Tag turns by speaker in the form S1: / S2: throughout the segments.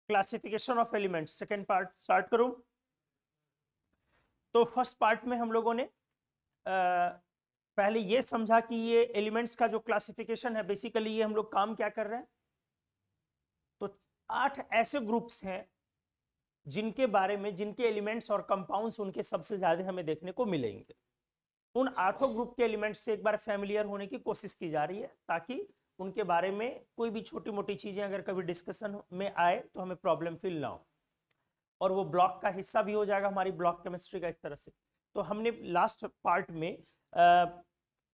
S1: Classification of elements second part start करूं। तो first part में हम लोगों ने पहले ये समझा कि ये एलिमेंट्स का जो क्लासिफिकेशन है, बेसिकली ये हम लोग काम क्या कर रहे हैं। तो 8 ऐसे ग्रुप्स हैं जिनके बारे में, जिनके एलिमेंट्स और कंपाउंड्स उनके सबसे ज्यादा हमें देखने को मिलेंगे। उन 8 ग्रुप के एलिमेंट्स से एक बार फैमिलियर होने की कोशिश की जा रही है, ताकि उनके बारे में कोई भी छोटी मोटी चीजें अगर कभी डिस्कशन में आए तो हमें प्रॉब्लम फील ना हो, और वो ब्लॉक का हिस्सा भी हो जाएगा हमारी ब्लॉक केमिस्ट्री का इस तरह से। तो हमने लास्ट पार्ट में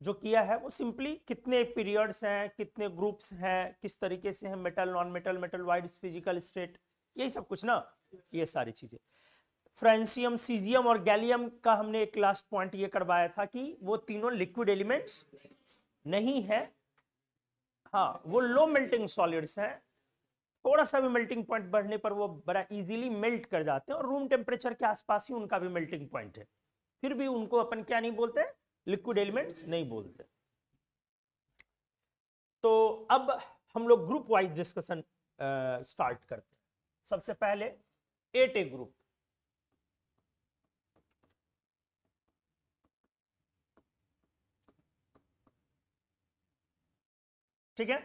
S1: जो किया है वो सिंपली कितने पीरियड्स हैं, कितने ग्रुप्स हैं, किस तरीके से हैं, metal, non metal, metal wide, physical state, यही सब कुछ ना, ये सारी चीजें। फ्रांसियम, सीजियम और गैलियम का हमने एक लास्ट पॉइंट ये करवाया था कि वो तीनों लिक्विड एलिमेंट्स नहीं है। हाँ, वो लो मेल्टिंग सॉलिड्स हैं, थोड़ा सा भी मेल्टिंग पॉइंट बढ़ने पर वो बड़ा इजीली मेल्ट कर जाते हैं, और रूम टेम्परेचर के आसपास ही उनका भी मेल्टिंग पॉइंट है, फिर भी उनको अपन क्या नहीं बोलते, लिक्विड एलिमेंट्स नहीं बोलते। तो अब हम लोग ग्रुप वाइज डिस्कशन स्टार्ट करते हैं। सबसे पहले 8A ग्रुप। ठीक है,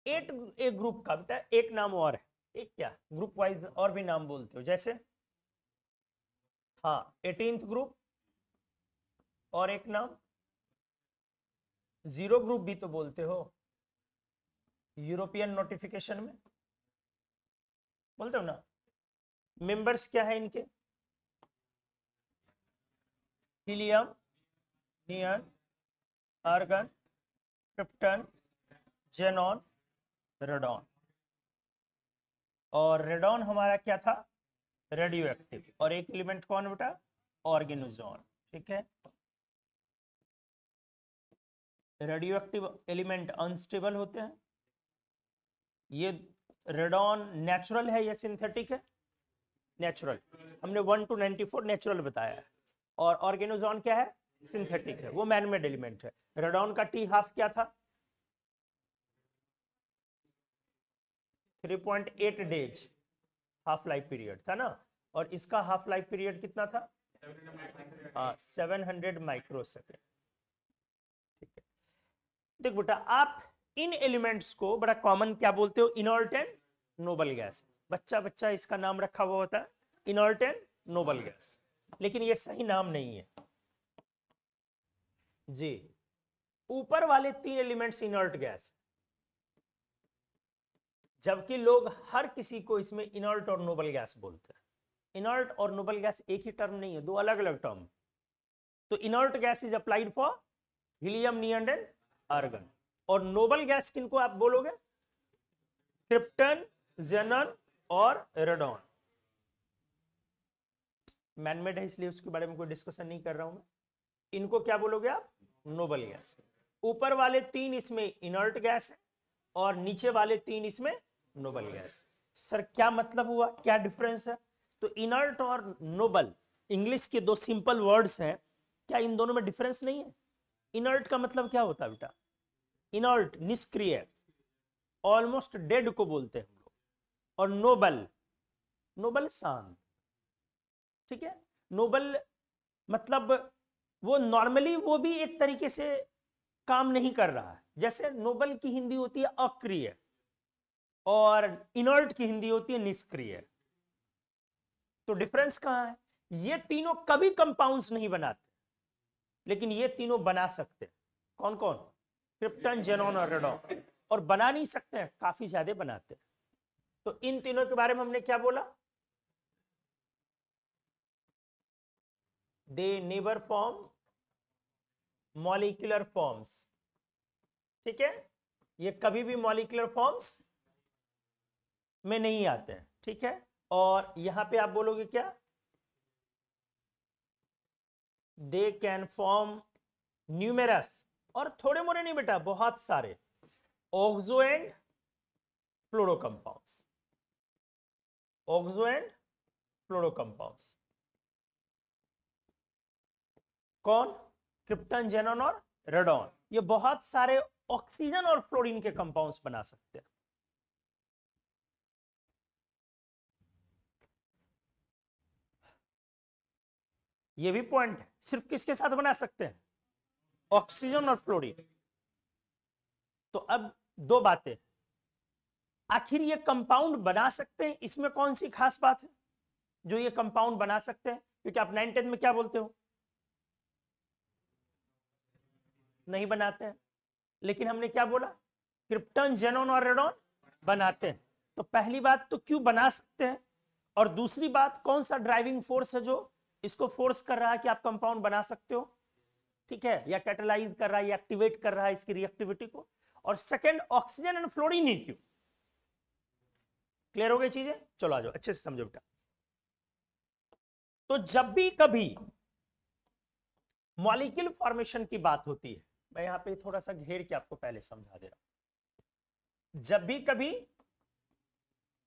S1: ए ग्रुप का बेटा एक नाम और है, एक क्या ग्रुप वाइज और भी नाम बोलते हो, जैसे हाँ 18th ग्रुप, और एक नाम 0 ग्रुप भी तो बोलते हो, यूरोपियन नोटिफिकेशन में बोलते हो ना। मेंबर्स क्या है इनके, हीलियम, नियन, आर्गन, क्रिप्टन, जेनॉन, रेडॉन। और रेडॉन हमारा क्या था, रेडियो एक्टिव। और एक एलिमेंट कौन बेटा, ऑर्गेनोजोन। ठीक है, रेडियो एक्टिव एलिमेंट अनस्टेबल होते हैं। ये रेडॉन नेचुरल है या सिंथेटिक है, नेचुरल। हमने 1 to 94 नेचुरल बताया है। और ऑर्गेनोजोन क्या है, सिंथेटिक है, वो मैनमेड एलिमेंट है। रेडॉन का टी हाफ क्या था, 3.8 डेज हाफ लाइफ पीरियड था ना, और इसका हाफ लाइफ पीरियड कितना था, 700 माइक्रोसेकेंड। ठीक है, देख बेटा आप इन एलिमेंट्स को बड़ा कॉमन क्या बोलते हो, इनर्ट एंड नोबल गैस। बच्चा बच्चा इसका नाम रखा हुआ होता है इनर्ट एंड नोबल गैस, लेकिन ये सही नाम नहीं है जी। ऊपर वाले 3 एलिमेंट्स इनर्ट गैस, जबकि लोग हर किसी को इसमें इनर्ट और नोबल गैस बोलते हैं। इनर्ट और नोबल गैस एक ही टर्म नहीं है, दो अलग अलग टर्म। तो inert gas is applied for helium, neon and argon. और नोबल गैस किनको आप बोलोगे, क्रिप्टन, जेनन और रेडॉन। मैनमेड है इसलिए उसके बारे में कोई डिस्कशन नहीं कर रहा हूं मैं। इनको क्या बोलोगे आप, नोबल गैस। ऊपर वाले 3 इसमें इनर्ट गैस है, और नीचे वाले 3 इसमें नोबल गैस। सर क्या मतलब हुआ, क्या डिफरेंस है। तो इनर्ट और नोबल इंग्लिश के 2 सिंपल वर्ड्स हैं, क्या इन दोनों में डिफरेंस नहीं है। इनर्ट का मतलब क्या होता है बेटा, इनर्ट निष्क्रिय, ऑलमोस्ट डेड को बोलते हैं हम लोग। और नोबल, नोबल शांत। ठीक है, नोबल मतलब वो नॉर्मली वो भी एक तरीके से काम नहीं कर रहा है। जैसे नोबल की हिंदी होती है अक्रिय, और इनर्ट की हिंदी होती है निष्क्रिय। तो डिफरेंस कहां है, ये तीनों कभी कंपाउंड्स नहीं बनाते, लेकिन ये तीनों बना सकते हैं। कौन कौन, क्रिप्टन, जेनॉन और रेडॉन। और बना नहीं सकते हैं, काफी ज्यादा बनाते हैं। तो इन तीनों के बारे में हमने क्या बोला, they never form molecular forms. ठीक है, ये कभी भी मॉलिक्यूलर फॉर्म्स में नहीं आते हैं। ठीक है, और यहां पे आप बोलोगे क्या, दे कैन फॉर्म न्यूमेरस, और थोड़े मोरे नहीं बेटा, बहुत सारे oxo and fluoro compounds. Oxo and fluoro compounds. कौन? क्रिप्टन, जेनॉन और रेडॉन। ये बहुत सारे ऑक्सीजन और फ्लोरीन के कंपाउंड्स बना सकते हैं। ये भी पॉइंट है, सिर्फ किसके साथ बना सकते हैं? ऑक्सीजन और फ्लोरीन। तो अब दो बातें, आखिर ये कंपाउंड बना सकते हैं, इसमें कौन सी खास बात है जो ये कंपाउंड बना सकते हैं? क्योंकि आप 9th 10th में क्या बोलते हो? नहीं बनाते हैं। लेकिन हमने क्या बोला? क्रिप्टन, जेनॉन और रेडॉन बनाते हैं। तो पहली बात तो क्यों बना सकते हैं, और दूसरी बात कौन सा ड्राइविंग फोर्स है जो इसको फोर्स कर रहा है कि आप कंपाउंड बना सकते हो, ठीक है, या कैटेलाइज कर रहा है या एक्टिवेट कर रहा है इसकी रिएक्टिविटी को। और सेकंड, ऑक्सीजन एंड फ्लोरीन ही क्यों? क्लियर हो गई चीजें? चलो आ जाओ, अच्छे से समझो बेटा। तो जब भी कभी मॉलिक्यूल फॉर्मेशन की बात होती है, मैं यहां पे थोड़ा सा घेर के आपको पहले समझा दे रहा हूं। जब भी कभी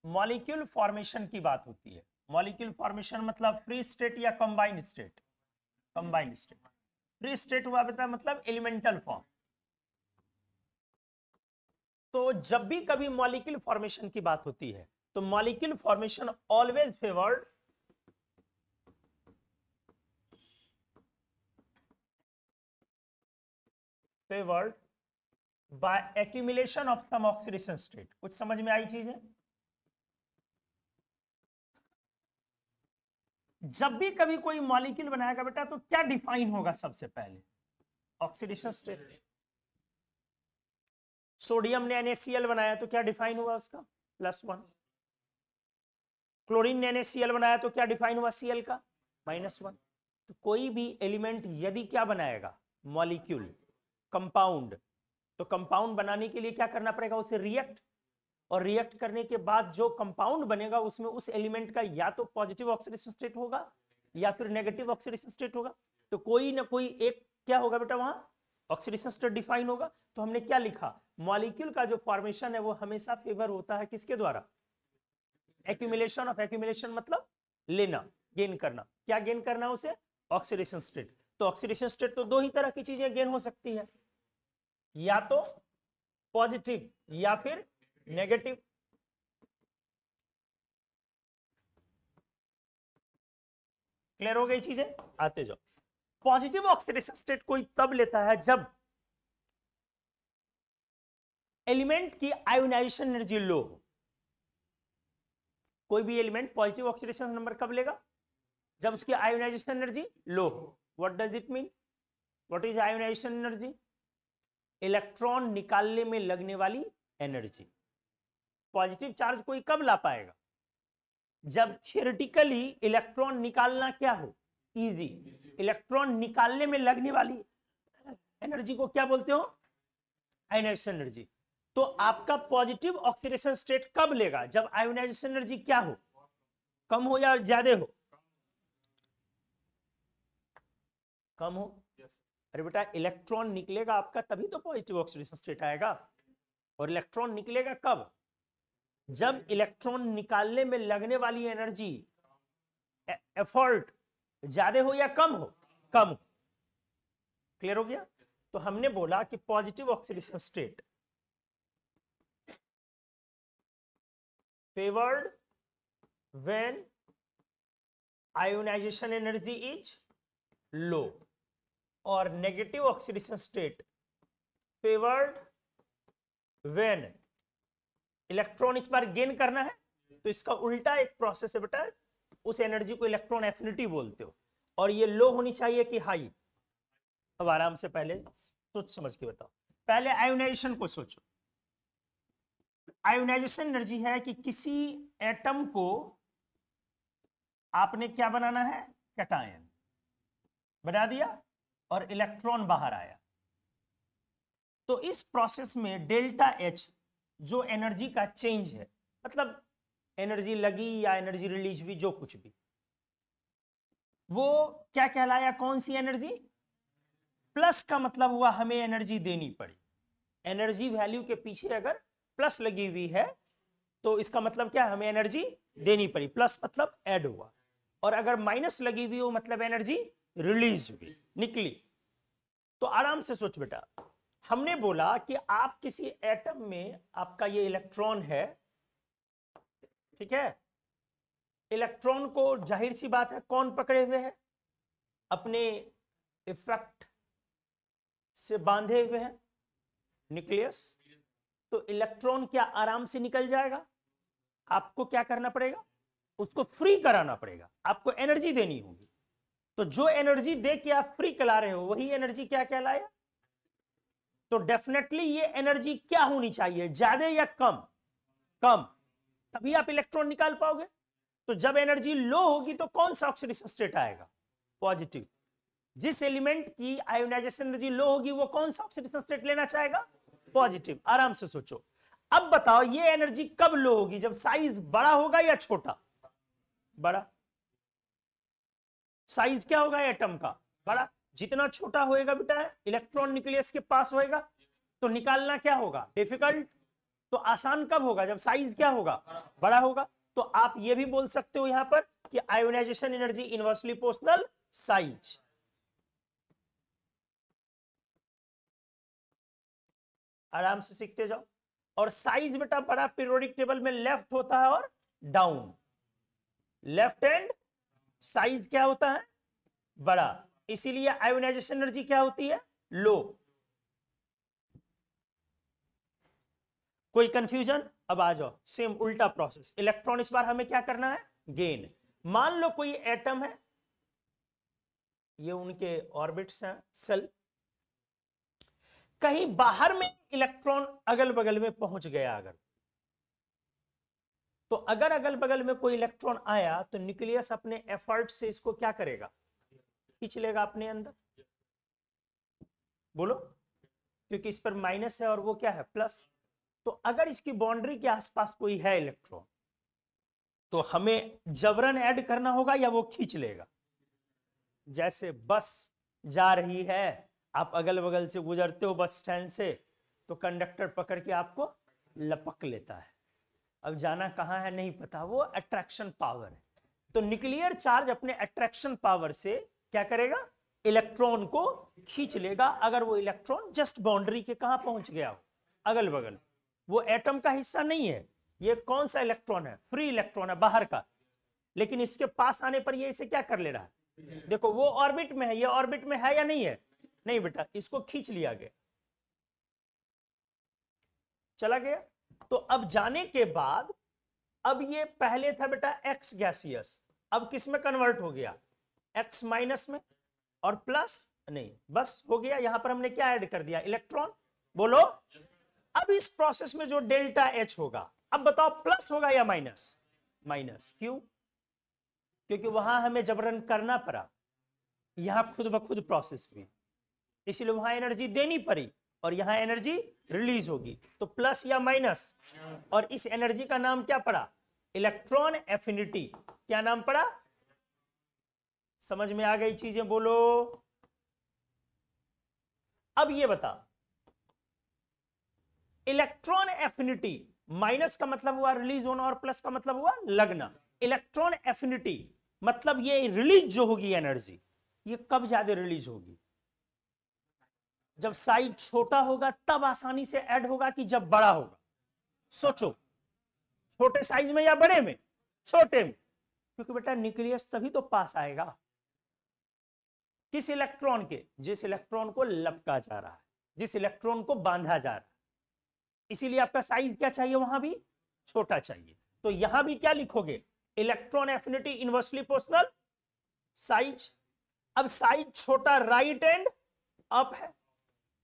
S1: मॉलिक्यूल फॉर्मेशन की बात होती है, मॉलिक्यूल फॉर्मेशन मतलब फ्री स्टेट या combined state? Combined state. Free state हुआ बेटा मतलब एलिमेंटल फॉर्म। तो जब भी कभी मॉलिक्यूल फॉर्मेशन की बात होती है तो molecule formation always favoured by accumulation of some oxidation state. कुछ समझ में आई चीजें? जब भी कभी कोई मॉलिक्यूल बनाएगा बेटा तो क्या डिफाइन होगा सबसे पहले? Oxidation state. सोडियम ने NaCl बनाया तो क्या डिफाइन हुआ उसका? +1। क्लोरीन ने NaCl बनाया तो क्या डिफाइन हुआ Cl का? -1। तो कोई भी एलिमेंट यदि क्या बनाएगा? मॉलिक्यूल, कंपाउंड, तो कंपाउंड बनाने के लिए क्या करना पड़ेगा? उसे रिएक्ट, और रिएक्ट करने के बाद जो कंपाउंड बनेगा उसमें उस एलिमेंट का या तो पॉजिटिव ऑक्सीडेशन स्टेट होगा या फिर नेगेटिव ऑक्सीडेशन स्टेट होगा। तो कोई ना कोई एक क्या होगा बेटा वहां? ऑक्सीडेशन स्टेट डिफाइन होगा। तो हमने क्या लिखा? मॉलिक्यूल का जो फॉर्मेशन है वो हमेशा फेवर होता है किसके द्वारा? Accumulation of. एक्यूमुलेशन मतलब लेना, गेन करना। क्या गेन करना उसे? Oxidation state. तो ऑक्सीडेशन स्टेट तो दो ही तरह की चीजें गेन हो सकती है, या तो पॉजिटिव या फिर नेगेटिव। क्लियर हो गई चीजें? आते जाओ। पॉजिटिव ऑक्सीडेशन स्टेट कोई तब लेता है जब एलिमेंट की आयोनाइजेशन एनर्जी लो हो। कोई भी एलिमेंट पॉजिटिव ऑक्सीडेशन नंबर कब लेगा? जब उसकी आयोनाइजेशन एनर्जी लो हो। What does it mean? What is ionisation energy? Electron निकालने में लगने वाली एनर्जी। पॉजिटिव चार्ज कोई कब ला पाएगा? जब थियोरेटिकली इलेक्ट्रॉन निकालना क्या हो? इजी। इलेक्ट्रॉन निकालने में लगने वाली एनर्जी को क्या बोलते हो? Ionisation energy. तो आपका पॉजिटिव ऑक्सीडेशन स्टेट कब लेगा? जब आयोनाइजेशन एनर्जी क्या हो? कम हो या ज्यादा हो? कम हो। अरे बेटा इलेक्ट्रॉन निकलेगा आपका तभी तो पॉजिटिव ऑक्सीडेशन स्टेट आएगा। और इलेक्ट्रॉन निकलेगा कब? जब इलेक्ट्रॉन निकालने में लगने वाली एनर्जी, एफर्ट ज्यादा हो या कम हो? कम हो। क्लियर हो गया? तो हमने बोला कि positive oxidation state favored when ionization energy is low, और negative oxidation state favoured when electron इस बार गेन करना है। तो इसका उल्टा एक प्रोसेस है बेटा, उस एनर्जी को इलेक्ट्रॉन एफिनिटी बोलते हो, और ये लो होनी चाहिए कि हाई? अब आराम से पहले सोच समझ के बताओ। पहले आयोनाइजेशन को सोचो। आयोनाइजेशन एनर्जी है कि किसी एटम को आपने क्या बनाना है? कैटायन बना दिया और इलेक्ट्रॉन बाहर आया। तो इस प्रोसेस में डेल्टा H जो एनर्जी का चेंज है, मतलब एनर्जी लगी या एनर्जी रिलीज भी, जो कुछ भी, वो क्या कहलाया? कौन सी एनर्जी? प्लस का मतलब हुआ हमें एनर्जी देनी पड़ी। एनर्जी वैल्यू के पीछे अगर प्लस लगी हुई है तो इसका मतलब क्या है, हमें एनर्जी देनी पड़ी, प्लस मतलब ऐड हुआ, और अगर माइनस लगी हुई हो मतलब एनर्जी रिलीज हुई, निकली। तो आराम से सोच बेटा, हमने बोला कि आप किसी एटम में, आपका ये इलेक्ट्रॉन है, ठीक है, इलेक्ट्रॉन को जाहिर सी बात है कौन पकड़े हुए है, अपने इफेक्ट से बांधे हुए हैं, न्यूक्लियस। तो इलेक्ट्रॉन क्या आराम से निकल जाएगा? आपको क्या करना पड़ेगा, उसको फ्री कराना पड़ेगा, आपको एनर्जी देनी होगी। तो जो एनर्जी दे के आप फ्री करा रहे हो वही एनर्जी क्या कहलाएगा? तो डेफिनेटली ये एनर्जी क्या होनी चाहिए, ज्यादा या कम? कम, तभी आप इलेक्ट्रॉन निकाल पाओगे। तो जब एनर्जी लो होगी तो कौन सा ऑक्सीडेशन स्टेट आएगा? पॉजिटिव। जिस एलिमेंट की आयोनाइजेशन एनर्जी लो होगी वो कौन सा ऑक्सीडेशन स्टेट लेना चाहेगा? पॉजिटिव। आराम से सोचो, अब बताओ ये एनर्जी कब लो होगी, जब साइज बड़ा होगा या छोटा? बड़ा। साइज क्या होगा एटम का? बड़ा। जितना छोटा होएगा बेटा इलेक्ट्रॉन न्यूक्लियस के पास होएगा, तो निकालना क्या होगा? डिफिकल्ट। तो आसान कब होगा? जब साइज क्या होगा? बड़ा होगा। तो आप ये भी बोल सकते हो यहां पर कि ionisation energy inversely proportional size. आराम से सीखते जाओ। और साइज बेटा बड़ा पीरियोडिक टेबल में लेफ्ट होता है और डाउन, लेफ्ट हैंड साइज क्या होता है? बड़ा। इसीलिए आयोनाइजेशन एनर्जी क्या होती है? लो। कोई कंफ्यूजन? अब आ जाओ, सेम उल्टा प्रोसेस, इलेक्ट्रॉन इस बार हमें क्या करना है? गेन। मान लो कोई एटम है, ये उनके ऑर्बिट्स हैं, सेल, कहीं बाहर में इलेक्ट्रॉन अगल बगल में पहुंच गया, अगर तो अगर अगल बगल में कोई इलेक्ट्रॉन आया तो न्यूक्लियस अपने एफर्ट से इसको क्या करेगा? खींच लेगा अपने अंदर। बोलो, क्योंकि इस पर माइनस है और वो क्या है? प्लस। तो अगर इसकी बाउंड्री के आसपास कोई है इलेक्ट्रॉन तो हमें जबरन ऐड करना होगा या वो खींच लेगा? जैसे बस जा रही है, आप अगल बगल से गुजरते हो बस स्टैंड से, तो कंडक्टर पकड़ के आपको लपक लेता है। अब जाना कहां है नहीं पता, वो अट्रैक्शन पावर है। तो न्यूक्लियर चार्ज अपने अट्रैक्शन पावर से क्या करेगा? इलेक्ट्रॉन को खींच लेगा, अगर वो इलेक्ट्रॉन जस्ट बाउंड्री के कहां पहुंच गया हो? अगल बगल। वो एटम का हिस्सा नहीं है, ये कौन सा इलेक्ट्रॉन है? फ्री इलेक्ट्रॉन है, बाहर का। लेकिन इसके पास आने पर ये इसे क्या कर ले रहा है? देखो वो ऑर्बिट में है, ये ऑर्बिट में है या नहीं है? नहीं बेटा, इसको खींच लिया गया, चला गया। तो अब जाने के बाद, अब ये पहले था बेटा एक्स गैसियस, अब किस में कन्वर्ट हो गया? एक्स माइनस में, और प्लस नहीं, बस हो गया। यहां पर हमने क्या ऐड कर दिया? इलेक्ट्रॉन। बोलो, अब इस प्रोसेस में जो डेल्टा एच होगा, अब बताओ प्लस होगा या माइनस? माइनस। क्यों? क्योंकि वहां हमें जबरन करना पड़ा, यहां खुद ब खुद प्रोसेस हुई, इसलिए वहां एनर्जी देनी पड़ी और यहां एनर्जी रिलीज होगी। तो प्लस या माइनस? और इस एनर्जी का नाम क्या पड़ा? Electron affinity. क्या नाम पड़ा? समझ में आ गई चीजें? बोलो। अब ये बता, इलेक्ट्रॉन एफिनिटी, माइनस का मतलब हुआ रिलीज होना और प्लस का मतलब हुआ लगना। इलेक्ट्रॉन एफिनिटी मतलब ये रिलीज जो होगी एनर्जी, ये कब ज्यादा रिलीज होगी? जब साइज छोटा होगा तब आसानी से ऐड होगा कि जब बड़ा होगा? सोचो, छोटे साइज में या बड़े में? छोटे में, क्योंकि बेटा न्यूक्लियस तभी तो पास आएगा। किस इलेक्ट्रॉन के? जिस इलेक्ट्रॉन को लपका जा रहा है, जिस इलेक्ट्रॉन को बांधा जा रहा है। इसीलिए आपका साइज क्या चाहिए? वहां भी छोटा चाहिए। तो यहां भी क्या लिखोगे? Electron affinity inversely proportional size. अब साइज छोटा राइट एंड अप है,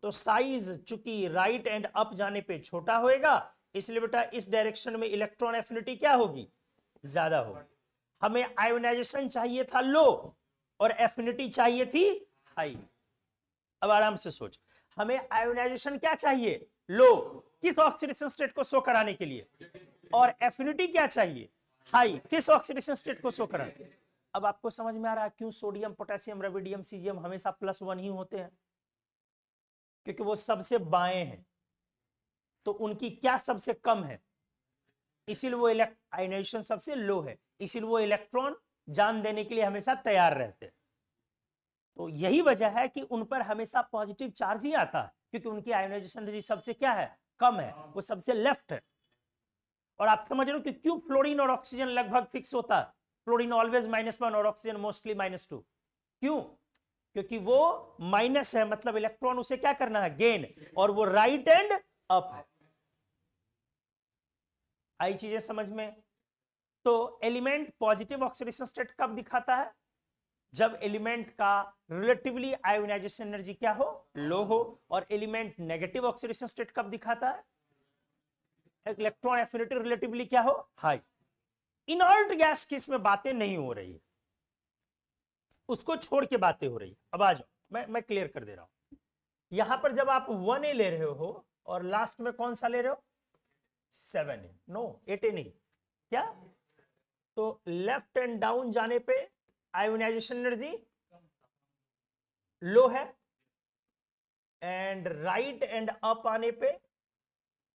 S1: तो साइज चूंकि राइट एंड अप जाने पे छोटा होएगा, इसलिए बेटा इस डायरेक्शन में इलेक्ट्रॉन एफिनिटी क्या होगी? ज्यादा होगी। हमें आयोनाइजेशन चाहिए था लो और एफिनिटी चाहिए थी हाई। अब आराम से सोच, हमें आयोनाइजेशन क्या चाहिए? लो, किस ऑक्सीडेशन स्टेट को शो कराने के लिए? और एफिनिटी क्या चाहिए? हाई, किस ऑक्सीडेशन स्टेट को शो कराने? अब आपको समझ में आ रहा है क्यों सोडियम, पोटेशियम, रुबिडियम, सीजियम हमेशा +1 ही होते हैं? क्योंकि वो सबसे बाएं हैं। तो उनकी क्या सबसे कम है? इसीलिए वो आयोनाइजेशन सबसे लो है, इसीलिए वो इलेक्ट्रॉन जान देने के लिए हमेशा तैयार रहते हैं। तो यही वजह है कि उन पर हमेशा पॉजिटिव चार्ज ही आता है, क्योंकि उनकी आयोनाइजेशन एनर्जी सबसे क्या है, कम है, वो सबसे लेफ्ट है। और आप समझ रहे हो कि क्यों फ्लोरीन और ऑक्सीजन लगभग फिक्स होता है, फ्लोरीन ऑलवेज -1 और ऑक्सीजन मोस्टली -2, क्यों? क्योंकि वो माइनस है, मतलब इलेक्ट्रॉन उसे क्या करना है, गेन, और वो राइट एंड अप है। आई चीजें समझ में? तो एलिमेंट पॉजिटिव ऑक्सीडेशन स्टेट कब दिखाता है, जब एलिमेंट का रिलेटिवली आयोनाइजेशन एनर्जी क्या हो, लो हो। और एलिमेंट नेगेटिव ऑक्सीडेशन स्टेट कब दिखाता है, इलेक्ट्रॉन एफिनिटी रिलेटिवली क्या हो, हाई। इनर्ट गैस की इसमें बातें नहीं हो रही है, उसको छोड़ के बातें हो रही है। अब आ जाओ, मैं क्लियर कर दे रहा हूं। यहां पर जब आप 1A ले रहे हो और लास्ट में कौन सा ले रहे हो, 7A, नो 8A नहीं, क्या? तो लेफ्ट एंड डाउन जाने पे आयोनाइजेशन एनर्जी लो है, एंड राइट एंड अप आने पे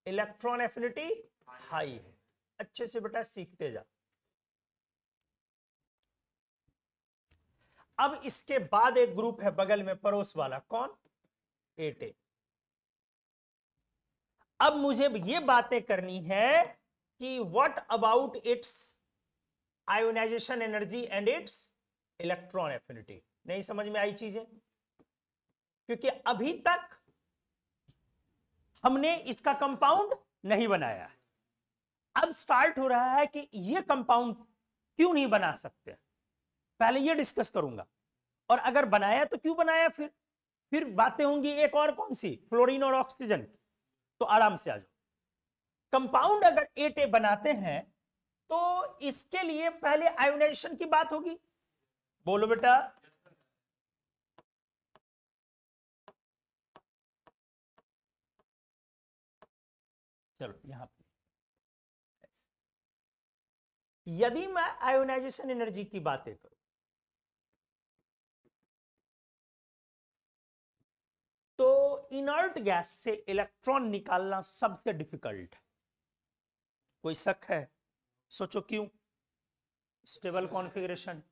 S1: इलेक्ट्रॉन एफिनिटी हाई है। अच्छे से बेटा सीखते जा। अब इसके बाद एक ग्रुप है बगल में पड़ोस वाला, कौन, 8A। अब मुझे ये बातें करनी है कि what about its ionisation energy and its electron affinity. नहीं समझ में आई चीजें? क्योंकि अभी तक हमने इसका कंपाउंड नहीं बनाया है, अब स्टार्ट हो रहा है कि ये कंपाउंड क्यों नहीं बना सकते, पहले ये डिस्कस करूंगा। और अगर बनाया तो क्यों बनाया, फिर बातें होंगी एक और कौन सी, फ्लोरीन और ऑक्सीजन। तो आराम से आ जाओ। कंपाउंड अगर 8A बनाते हैं तो इसके लिए पहले आयोनाइजेशन की बात होगी। बोलो बेटा, चलो यहां पे यदि मैं आयोनाइजेशन एनर्जी की बातें करूं तो इनर्ट गैस से इलेक्ट्रॉन निकालना सबसे डिफिकल्ट है। कोई शक है? सोचो क्यों? Stable configuration.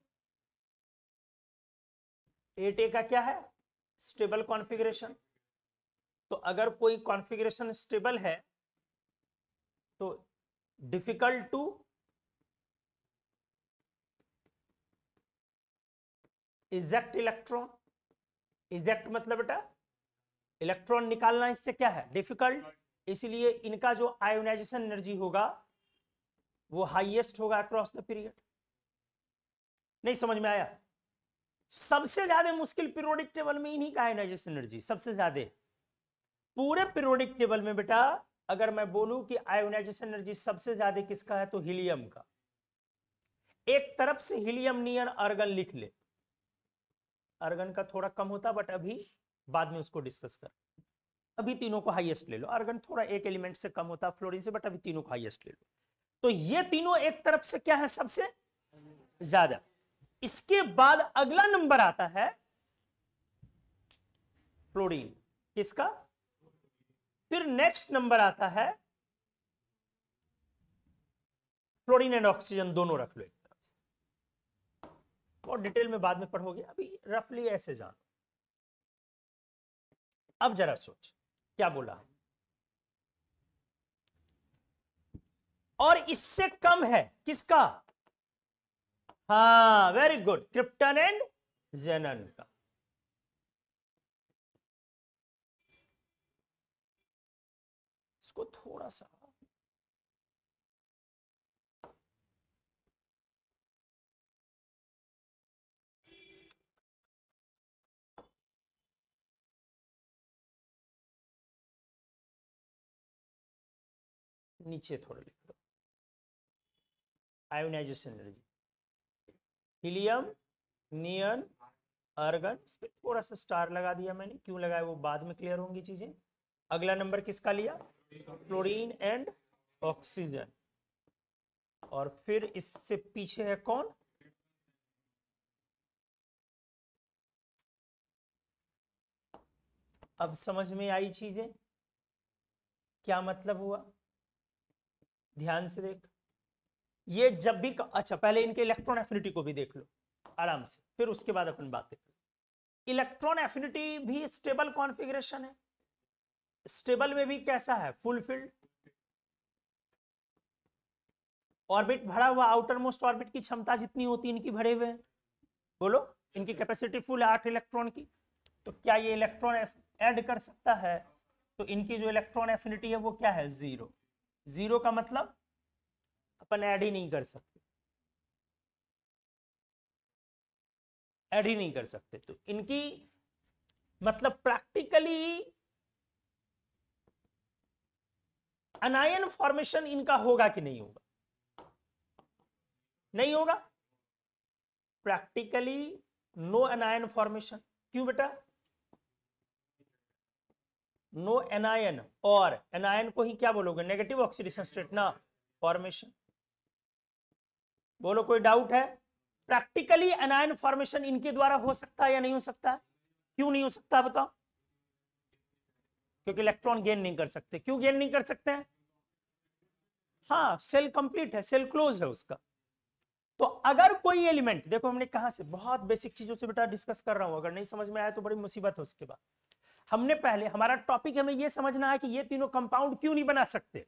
S1: 8A का क्या है, स्टेबल कॉन्फ़िगरेशन। तो अगर कोई कॉन्फ़िगरेशन स्टेबल है तो difficult to eject electron. Eject मतलब बेटा इलेक्ट्रॉन निकालना, इससे क्या है, डिफिकल्ट। इसलिए इनका जो आयोनाइजेशन एनर्जी होगा वो हाईएस्ट होगा अक्रॉस द पीरियड। नहीं समझ में आया? सबसे ज्यादा मुश्किल पीरियोडिक टेबल में इन्हीं का आयोनाइजेशन एनर्जी सबसे ज्यादा। पूरे पीरियोडिक टेबल में बेटा अगर मैं बोलूं कि आयोनाइजेशन एनर्जी सबसे ज्यादा किसका है तो हीलियम का। एक तरफ से हीलियम नियन अर्गन लिख ले, अर्गन का थोड़ा कम होता बट अभी बाद में उसको डिस्कस कर। अभी तीनों को हाईएस्ट ले लो, अर्गन थोड़ा एक एलिमेंट से कम होता फ्लोरीन से, बट अभी तीनों को हाईएस्ट ले लो। तो ये तीनों एक तरफ से क्या है, सबसे ज्यादा। इसके बाद अगला नंबर आता है फ्लोरीन, किसका? फिर नेक्स्ट नंबर आता है फ्लोरीन एंड ऑक्सीजन, दोनों रख लो एक तरफ से, और डिटेल में बाद में पढ़ोगे, अभी रफली ऐसे जानो। अब जरा सोच क्या बोला, और इससे कम है किसका? हाँ वेरी गुड, क्रिप्टन एंड जेनन का। इसको थोड़ा सा नीचे थोड़ा लिख दो। आयोनाइजेशन एनर्जी, हीलियम, नियन, आर्गन, इस पे थोड़ा सा स्टार लगा दिया मैंने, क्यों लगाया वो बाद में क्लियर होंगी चीजें। अगला नंबर किसका लिया? फ्लोरीन एंड ऑक्सीजन, और फिर इससे पीछे है कौन? अब समझ में आई चीजें, क्या मतलब हुआ? ध्यान से देख, ये जब भी अच्छा पहले इनके इलेक्ट्रॉन एफिनिटी को भी देख लो आराम से, फिर उसके बाद अपन बात करें। इलेक्ट्रॉन एफिनिटी भी स्टेबल कॉन्फ़िगरेशन है। स्टेबल में भी कैसा है? फुल फील्ड ऑर्बिट भरा हुआ, आउटर मोस्ट ऑर्बिट की क्षमता जितनी होती है इनकी भरे हुए हैं, बोलो इनकी कैपेसिटी फुल है 8 इलेक्ट्रॉन की। तो क्या ये इलेक्ट्रॉन ऐड कर सकता है? तो इनकी जो इलेक्ट्रॉन एफिनिटी है वो क्या है? 0। 0 का मतलब अपन ऐड ही नहीं कर सकते, ऐड ही नहीं कर सकते। तो इनकी मतलब प्रैक्टिकली अनायन फॉर्मेशन इनका होगा कि नहीं होगा? नहीं होगा। Practically no anion formation. क्यों बेटा? नो एनायन, और एनायन को ही क्या बोलोगे? नेगेटिव ऑक्सीडेशन स्टेट ना, फॉर्मेशन। बोलो कोई डाउट है? प्रैक्टिकली एनायन फॉर्मेशन इनके द्वारा हो सकता है या नहीं हो सकता है? क्यों नहीं हो सकता बताओ? क्योंकि इलेक्ट्रॉन गेन नहीं कर सकते। क्यों गेन नहीं कर सकते हैं? हाँ, सेल कंप्लीट है, सेल क्लोज है उसका। तो अगर कोई एलिमेंट, देखो हमने कहां से बहुत बेसिक चीजों से बेटा डिस्कस कर रहा हूं, अगर नहीं समझ में आया तो बड़ी मुसीबत है उसके बाद। हमने पहले, हमारा टॉपिक हमें यह समझना है कि ये तीनों कंपाउंड क्यों नहीं बना सकते,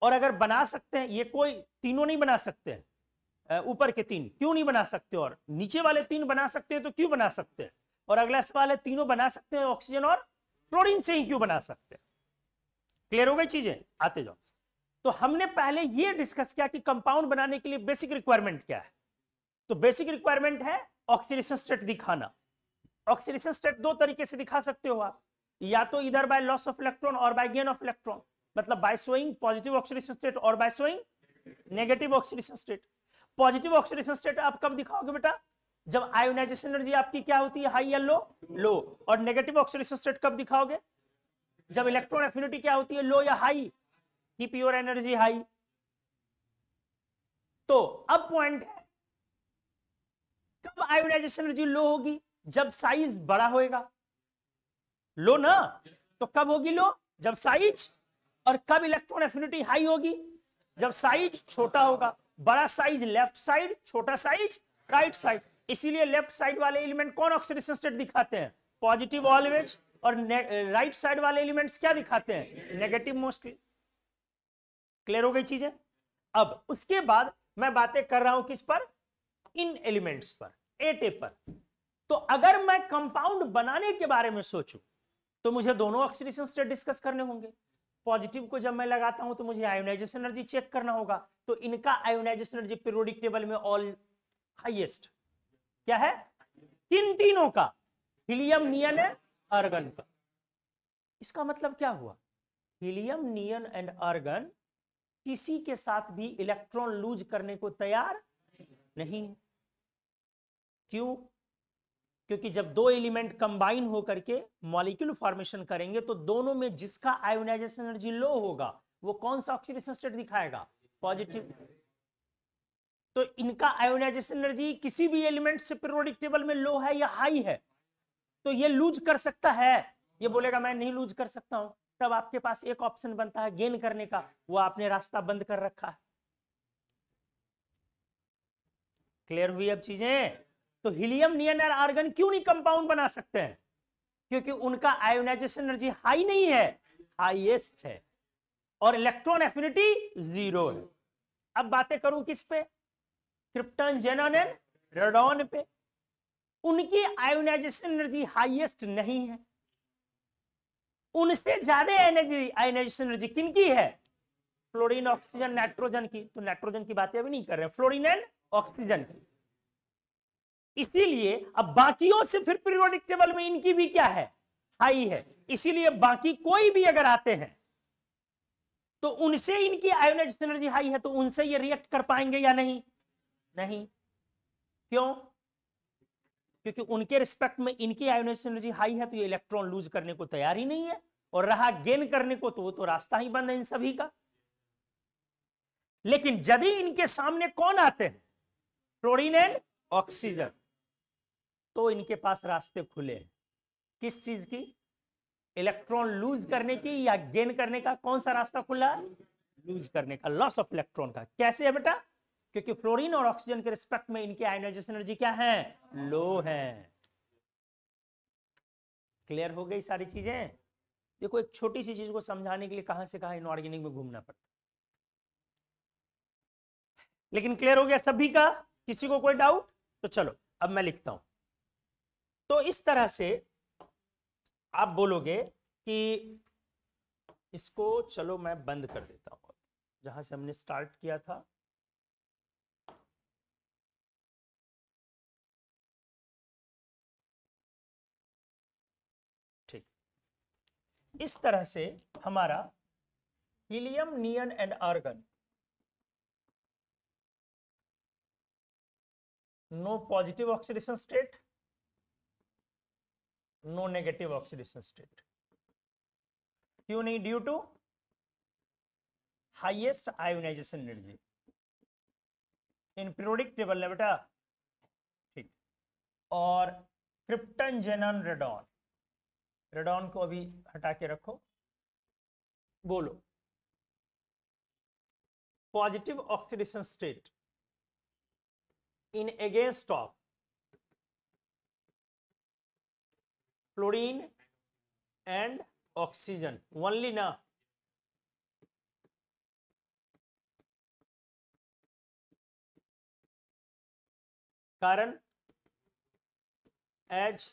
S1: और अगर बना सकते हैं, ये कोई तीनों नहीं बना सकते हैं, ऊपर के 3 क्यों नहीं बना सकते, और नीचे वाले 3 बना सकते हैं तो क्यों बना सकते हैं, और अगला सवाल है तीनों बना सकते हैं ऑक्सीजन और फ्लोरीन से ही क्यों बना सकते हैं। क्लियर हो गई चीजें? आते जाओ। तो हमने पहले यह डिस्कस किया कि कंपाउंड बनाने के लिए बेसिक रिक्वायरमेंट क्या है। तो बेसिक रिक्वायरमेंट है ऑक्सीडेशन स्टेट दिखाना। ऑक्सीडेशन स्टेट 2 तरीके से दिखा सकते हो आप, या तो इधर बाय लॉस ऑफ इलेक्ट्रॉन और बाय गेन ऑफ इलेक्ट्रॉन, मतलब by showing positive oxidation state और by showing negative oxidation state. Positive oxidation state आप कब दिखाओगे बेटा? जब आयोनाइजेशन एनर्जी आपकी क्या होती है? हाई या लो? लो। और नेगेटिव ऑक्सीडेशन स्टेट कब दिखाओगे? जब इलेक्ट्रॉन एफिनिटी क्या होती है? लो या high? Keep your energy high. तो अब पॉइंट है, कब आयोनाइजेशन एनर्जी लो होगी? जब साइज बड़ा होएगा। लो ना? तो कब होगी लो? जब साइज। और कब इलेक्ट्रॉन एफिनिटी हाई होगी? जब साइज छोटा होगा। बड़ा साइज लेफ्ट साइड, छोटा साइज राइट साइड। इसीलिए लेफ्ट साइड वाले एलिमेंट कौन ऑक्सीडेशन स्टेट दिखाते हैं? Positive always. और राइट साइड वाले एलिमेंट्स क्या दिखाते हैं? Negative mostly. क्लियर हो गई चीजें? अब उसके बाद मैं बातें कर रहा हूं किस पर? इन एलिमेंट्स पर, एटे पर। तो अगर मैं कंपाउंड बनाने के बारे में सोचूं तो मुझे दोनों ऑक्सीडेशन स्टेट डिस्कस करने होंगे। पॉजिटिव को जब मैं लगाता हूं तो मुझे आयोनाइजेशन एनर्जी चेक करना होगा। तो इनका आयोनाइजेशन एनर्जी पीरियोडिक टेबल में ऑल हाईएस्ट क्या है? किन तीनों का? हीलियम, नियन एंड आर्गन का। इसका मतलब क्या हुआ? हीलियम, नियन एंड आर्गन किसी के साथ भी इलेक्ट्रॉन लूज करने को तैयार नहीं है। क्यों? क्योंकि जब 2 एलिमेंट कंबाइन होकर के मॉलिक्यूल फॉर्मेशन करेंगे तो दोनों में जिसका आयोनाइजेशन एनर्जी लो होगा वो कौन सा ऑक्सीडेशन स्टेट दिखाएगा? पॉजिटिव। तो इनका आयोनाइजेशन एनर्जी किसी भी एलिमेंट से पीरियोडिक टेबल में लो है या हाई है, तो ये लूज कर सकता है। ये बोलेगा मैं नहीं लूज कर सकता हूं, तब आपके पास एक ऑप्शन बनता है गेन करने का, वो आपने रास्ता बंद कर रखा है। क्लियर हुई अब चीजें? तो हीलियम, नियन और आर्गन क्यों नहीं कंपाउंड बना सकते हैं? क्योंकि उनका आयोनाइजेशन एनर्जी हाई नहीं है, हाईएस्ट है, और इलेक्ट्रॉन एफिनिटी 0 है। अब बातें करूं किस पे? क्रिप्टन, जेनॉन एंड रेडॉन पे। उनकी आयोनाइजेशन एनर्जी हाईएस्ट नहीं है। उनसे ज्यादा एनर्जी, आयोनाइजेशन एनर्जी किनकी है? फ्लोरीन, ऑक्सीजन, नाइट्रोजन की। तो नाइट्रोजन की बातें अभी नहीं कर रहे, फ्लोरीन एंड ऑक्सीजन की। इसीलिए अब बाकियों से फिर पीरियोडिक टेबल में इनकी भी क्या है? हाई है। इसीलिए बाकी कोई भी अगर आते हैं तो उनसे इनकी आयोनाइजेशन एनर्जी हाई है, तो उनसे ये रिएक्ट कर पाएंगे या नहीं? नहीं। क्यों? क्योंकि उनके रिस्पेक्ट में इनकी आयोनाइजेशन एनर्जी हाई है, तो ये इलेक्ट्रॉन लूज करने को तैयार ही नहीं है, और रहा गेन करने को तो वो तो रास्ता ही बंद है इन सभी का। लेकिन यदि इनके सामने कौन आते हैं? फ्लोरीन एंड ऑक्सीजन, तो इनके पास रास्ते खुले हैं। किस चीज की? इलेक्ट्रॉन लूज करने की या गेन करने का। कौन सा रास्ता खुला है? लूज करने का, लॉस ऑफ इलेक्ट्रॉन का। कैसे है बेटा? क्योंकि फ्लोरीन और ऑक्सीजन के रिस्पेक्ट में इनकी आयोनाइजेशन एनर्जी क्या है? लो है। क्लियर हो गई सारी चीजें? देखो एक छोटी सी चीज को समझाने के लिए कहां से कहां इनऑर्गेनिक में घूमना पड़ता, लेकिन क्लियर हो गया सभी का? किसी को कोई डाउट? तो चलो अब मैं लिखता हूं। तो इस तरह से आप बोलोगे कि इसको, चलो मैं बंद कर देता हूं जहां से हमने स्टार्ट किया था। ठीक, इस तरह से हमारा helium, neon and argon, no positive oxidation state, no negative oxidation state. क्यों नहीं? Due to highest ionisation energy in periodic table है बेटा। ठीक, और क्रिप्टन, जेनन, रेडॉन, रेडॉन को अभी हटा के रखो। बोलो positive oxidation state in against of fluorine and oxygen only ना? कारण एज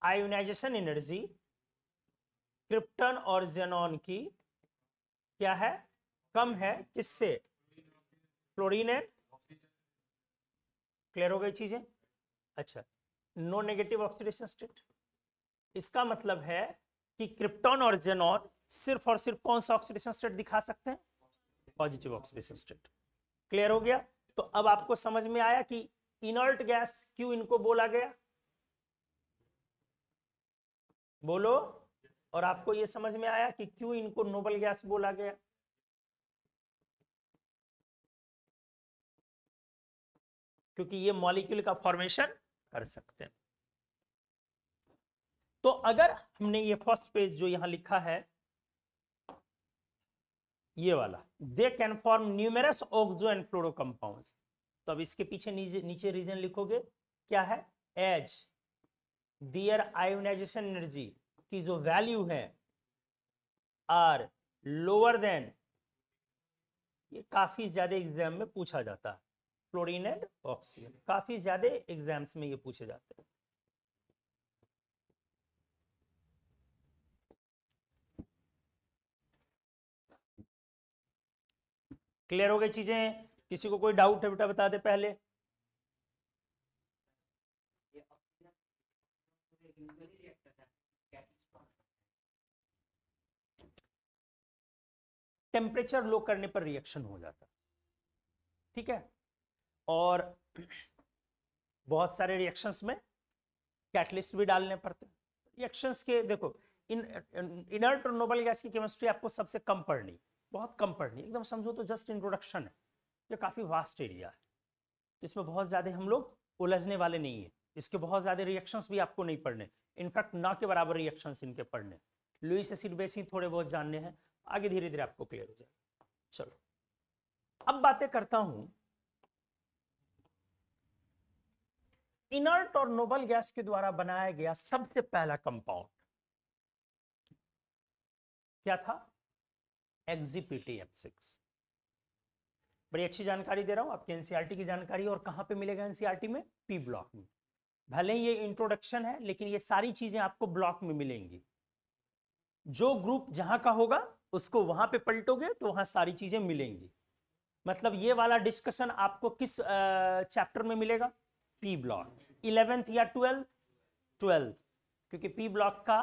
S1: आयोनाइजेशन एनर्जी क्रिप्टन और जेनॉन की क्या है? कम है। किससे? Fluorine and. क्लियर हो गई चीजें? अच्छा, नो नेगेटिव ऑक्सीडेशन स्टेट, इसका मतलब है कि क्रिप्टॉन और जेनॉन सिर्फ और सिर्फ कौन सा ऑक्सीडेशन स्टेट दिखा सकते हैं? Positive oxidation state. क्लियर हो गया? तो अब आपको समझ में आया कि इनर्ट गैस क्यों इनको बोला गया? बोलो। और आपको यह समझ में आया कि क्यों इनको नोबल गैस बोला गया? क्योंकि ये मॉलिक्यूल का फॉर्मेशन कर सकते हैं। तो अगर हमने ये फर्स्ट पेज जो यहां लिखा है ये वाला, they can form numerous oxo and fluoro compounds, तो अब इसके पीछे नीचे रीजन लिखोगे क्या है? एज देयर आयोनाइजेशन एनर्जी की जो वैल्यू है आर लोअर देन, ये काफी ज्यादा एग्जाम में पूछा जाता है। फ्लोरीन एंड ऑक्सीजन काफी ज्यादा एग्जाम्स में ये पूछे जाते हैं। क्लियर हो गई चीजें? किसी को कोई डाउट है बेटा बता दे पहले। टेम्परेचर लो करने पर रिएक्शन हो जाता, ठीक है। और बहुत सारे रिएक्शंस में कैटलिस्ट भी डालने पड़ते हैं। रिएक्शंस के देखो, इनर्ट और नोबल गैस की केमिस्ट्री आपको सबसे कम पढ़नी, बहुत कम पढ़नी, एकदम समझो तो जस्ट इंट्रोडक्शन है। ये काफी वास्ट एरिया है, तो इसमें बहुत ज्यादा हम लोग उलझने वाले नहीं है। इसके बहुत ज्यादा रिएक्शंस भी आपको नहीं पढ़ने, इनफैक्ट ना के बराबर रिएक्शंस इनके पढ़ने। लुईस एसिड बेस ही थोड़े बहुत जानने हैं, आगे धीरे धीरे आपको क्लियर हो जाएगा। चलो अब बातें करता हूं इनर्ट और नोबल गैस के द्वारा बनाया गया सबसे पहला कंपाउंड क्या था? एग्जीपीटीएम6। बड़ी अच्छी जानकारी दे रहा हूं आपके एनसीईआरटी की जानकारी। और कहां पे मिलेगा एनसीईआरटी में? पी ब्लॉक में। भले ही ये इंट्रोडक्शन है लेकिन ये सारी चीजें आपको ब्लॉक में मिलेंगी। जो ग्रुप जहां का होगा उसको वहां पे पलटोगे तो वहां सारी चीजें मिलेंगी। मतलब ये वाला डिस्कशन आपको किस चैप्टर में मिलेगा? पी ब्लॉक, 11th या 12th? 12th, क्योंकि पी ब्लॉक का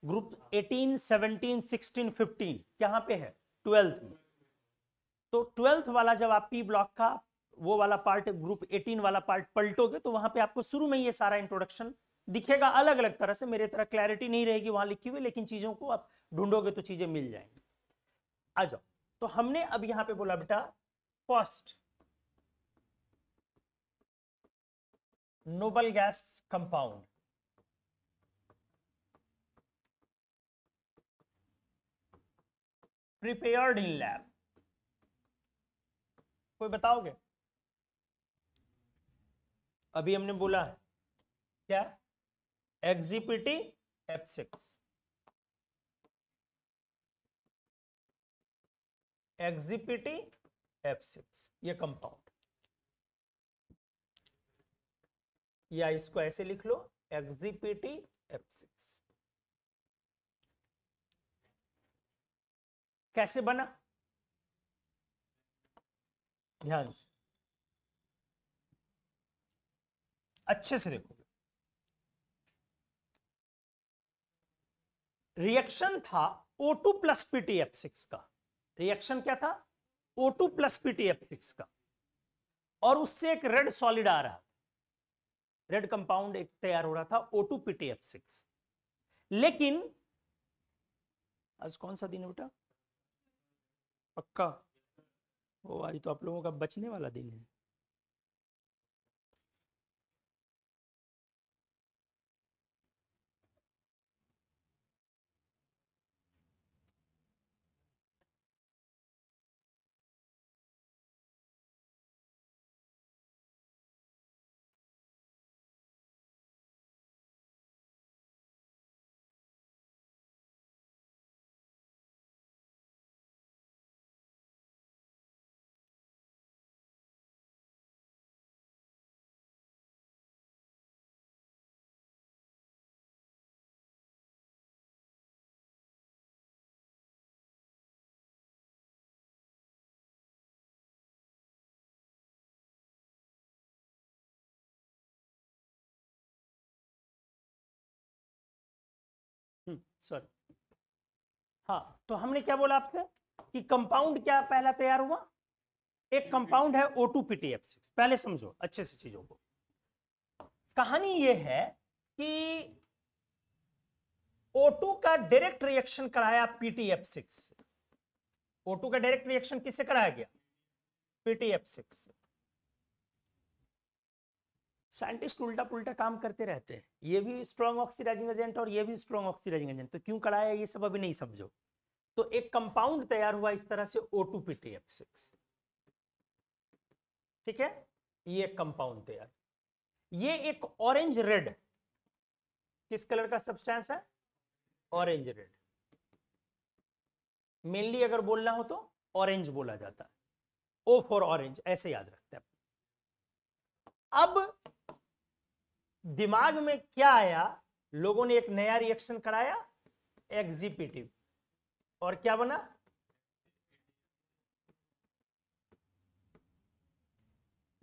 S1: ग्रुप 18, 17, 16, 15 कहां पे है? 12th में। तो 12th वाला जब आप पी ब्लॉक का वो वाला पार्ट, ग्रुप 18 वाला पार्ट पलटोगे तो वहां पे आपको शुरू में ये सारा इंट्रोडक्शन दिखेगा अलग अलग तरह से। मेरे तरह क्लैरिटी नहीं रहेगी वहां लिखी हुई, लेकिन चीजों को आप ढूंढोगे तो चीजें मिल जाएंगी। आ जाओ, तो हमने अब यहां पे बोला बेटा first noble gas compound, prepared in lab, कोई बताओगे? अभी हमने बोला है क्या, एक्जीपीटी F6, एक्जीपीटी F6 ये कंपाउंड, या इसको ऐसे लिख लो एक्जीपीटी F6। कैसे बना, ध्यान से अच्छे से देखो। रिएक्शन था O2 प्लस PtF6 का, रिएक्शन क्या था, O2 प्लस PtF6 का, और उससे एक रेड सॉलिड आ रहा था, रेड कंपाउंड एक तैयार हो रहा था O2 PtF6। लेकिन आज कौन सा दिन है बेटा, पक्का वो आज तो आप लोगों का बचने वाला दिन है। सॉरी, हाँ तो हमने क्या बोला आपसे कि कंपाउंड क्या पहला तैयार हुआ, एक कंपाउंड है O2 PtF6। पहले समझो अच्छे से चीजों को, कहानी ये है कि O2 का डायरेक्ट रिएक्शन कराया PtF6 से, O2 का डायरेक्ट रिएक्शन किससे कराया गया, PtF6 से। साइंटिस्ट उल्टा पुल्टा काम करते रहते हैं, ये भी स्ट्रॉन्ग ऑक्सीडाइजिंग एजेंट और ये भी स्ट्रॉन्ग ऑक्सीडाइजिंग एजेंट, तो क्यों कराया ये सब अभी नहीं समझो। तो एक कंपाउंड तैयार हुआ इस तरह से O2 PtF6, ठीक है, ये कंपाउंड तैयार, ये एक ऑरेंज रेड, किस कलर का सब्सटेंस है, ऑरेंज रेड, मेनली अगर बोलना हो तो ऑरेंज बोला जाता है, O फॉर ऑरेंज ऐसे याद रखते हैं। अब दिमाग में क्या आया, लोगों ने एक नया रिएक्शन कराया एक्जीपीटिव, और क्या बना,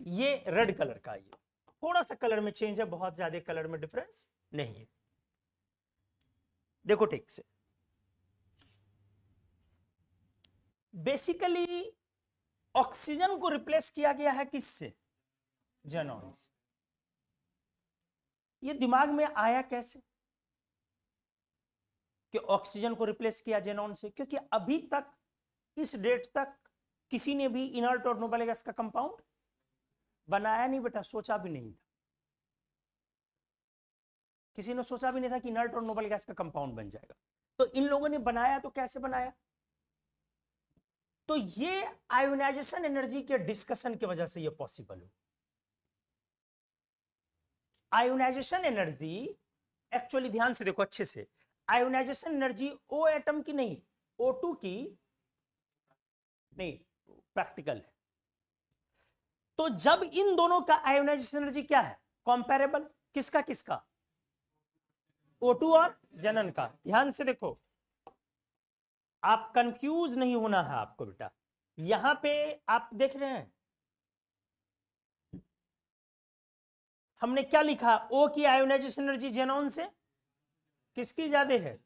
S1: ये रेड कलर का, ये थोड़ा सा कलर में चेंज है, बहुत ज्यादा कलर में डिफरेंस नहीं है। देखो ठीक से, बेसिकली ऑक्सीजन को रिप्लेस किया गया है किससे, जेनॉन से। ये दिमाग में आया कैसे कि ऑक्सीजन को रिप्लेस किया जेनॉन से, क्योंकि अभी तक इस डेट तक किसी ने भी इनर्ट और नोबल गैस का कंपाउंड बनाया नहीं बेटा, सोचा भी नहीं था, किसी ने सोचा भी नहीं था कि इनर्ट और नोबल गैस का कंपाउंड बन जाएगा। तो इन लोगों ने बनाया, तो कैसे बनाया, तो ये आयोनाइजेशन एनर्जी के डिस्कशन की वजह से ये पॉसिबल हो। आयोनाइजेशन एनर्जी एक्चुअली ध्यान से देखो अच्छे से, आयोनाइजेशन एनर्जी O एटम की नहीं, O2 की नहीं, प्रैक्टिकल है। तो जब इन दोनों का आयोनाइजेशन एनर्जी क्या है, कंपैरेबल, किसका किसका, O2 और जेनन का। ध्यान से देखो, आप कंफ्यूज नहीं होना है आपको बेटा, यहां पे आप देख रहे हैं हमने क्या लिखा, O की आयोनाइजेशन एनर्जी जेनॉन से किसकी ज्यादा है,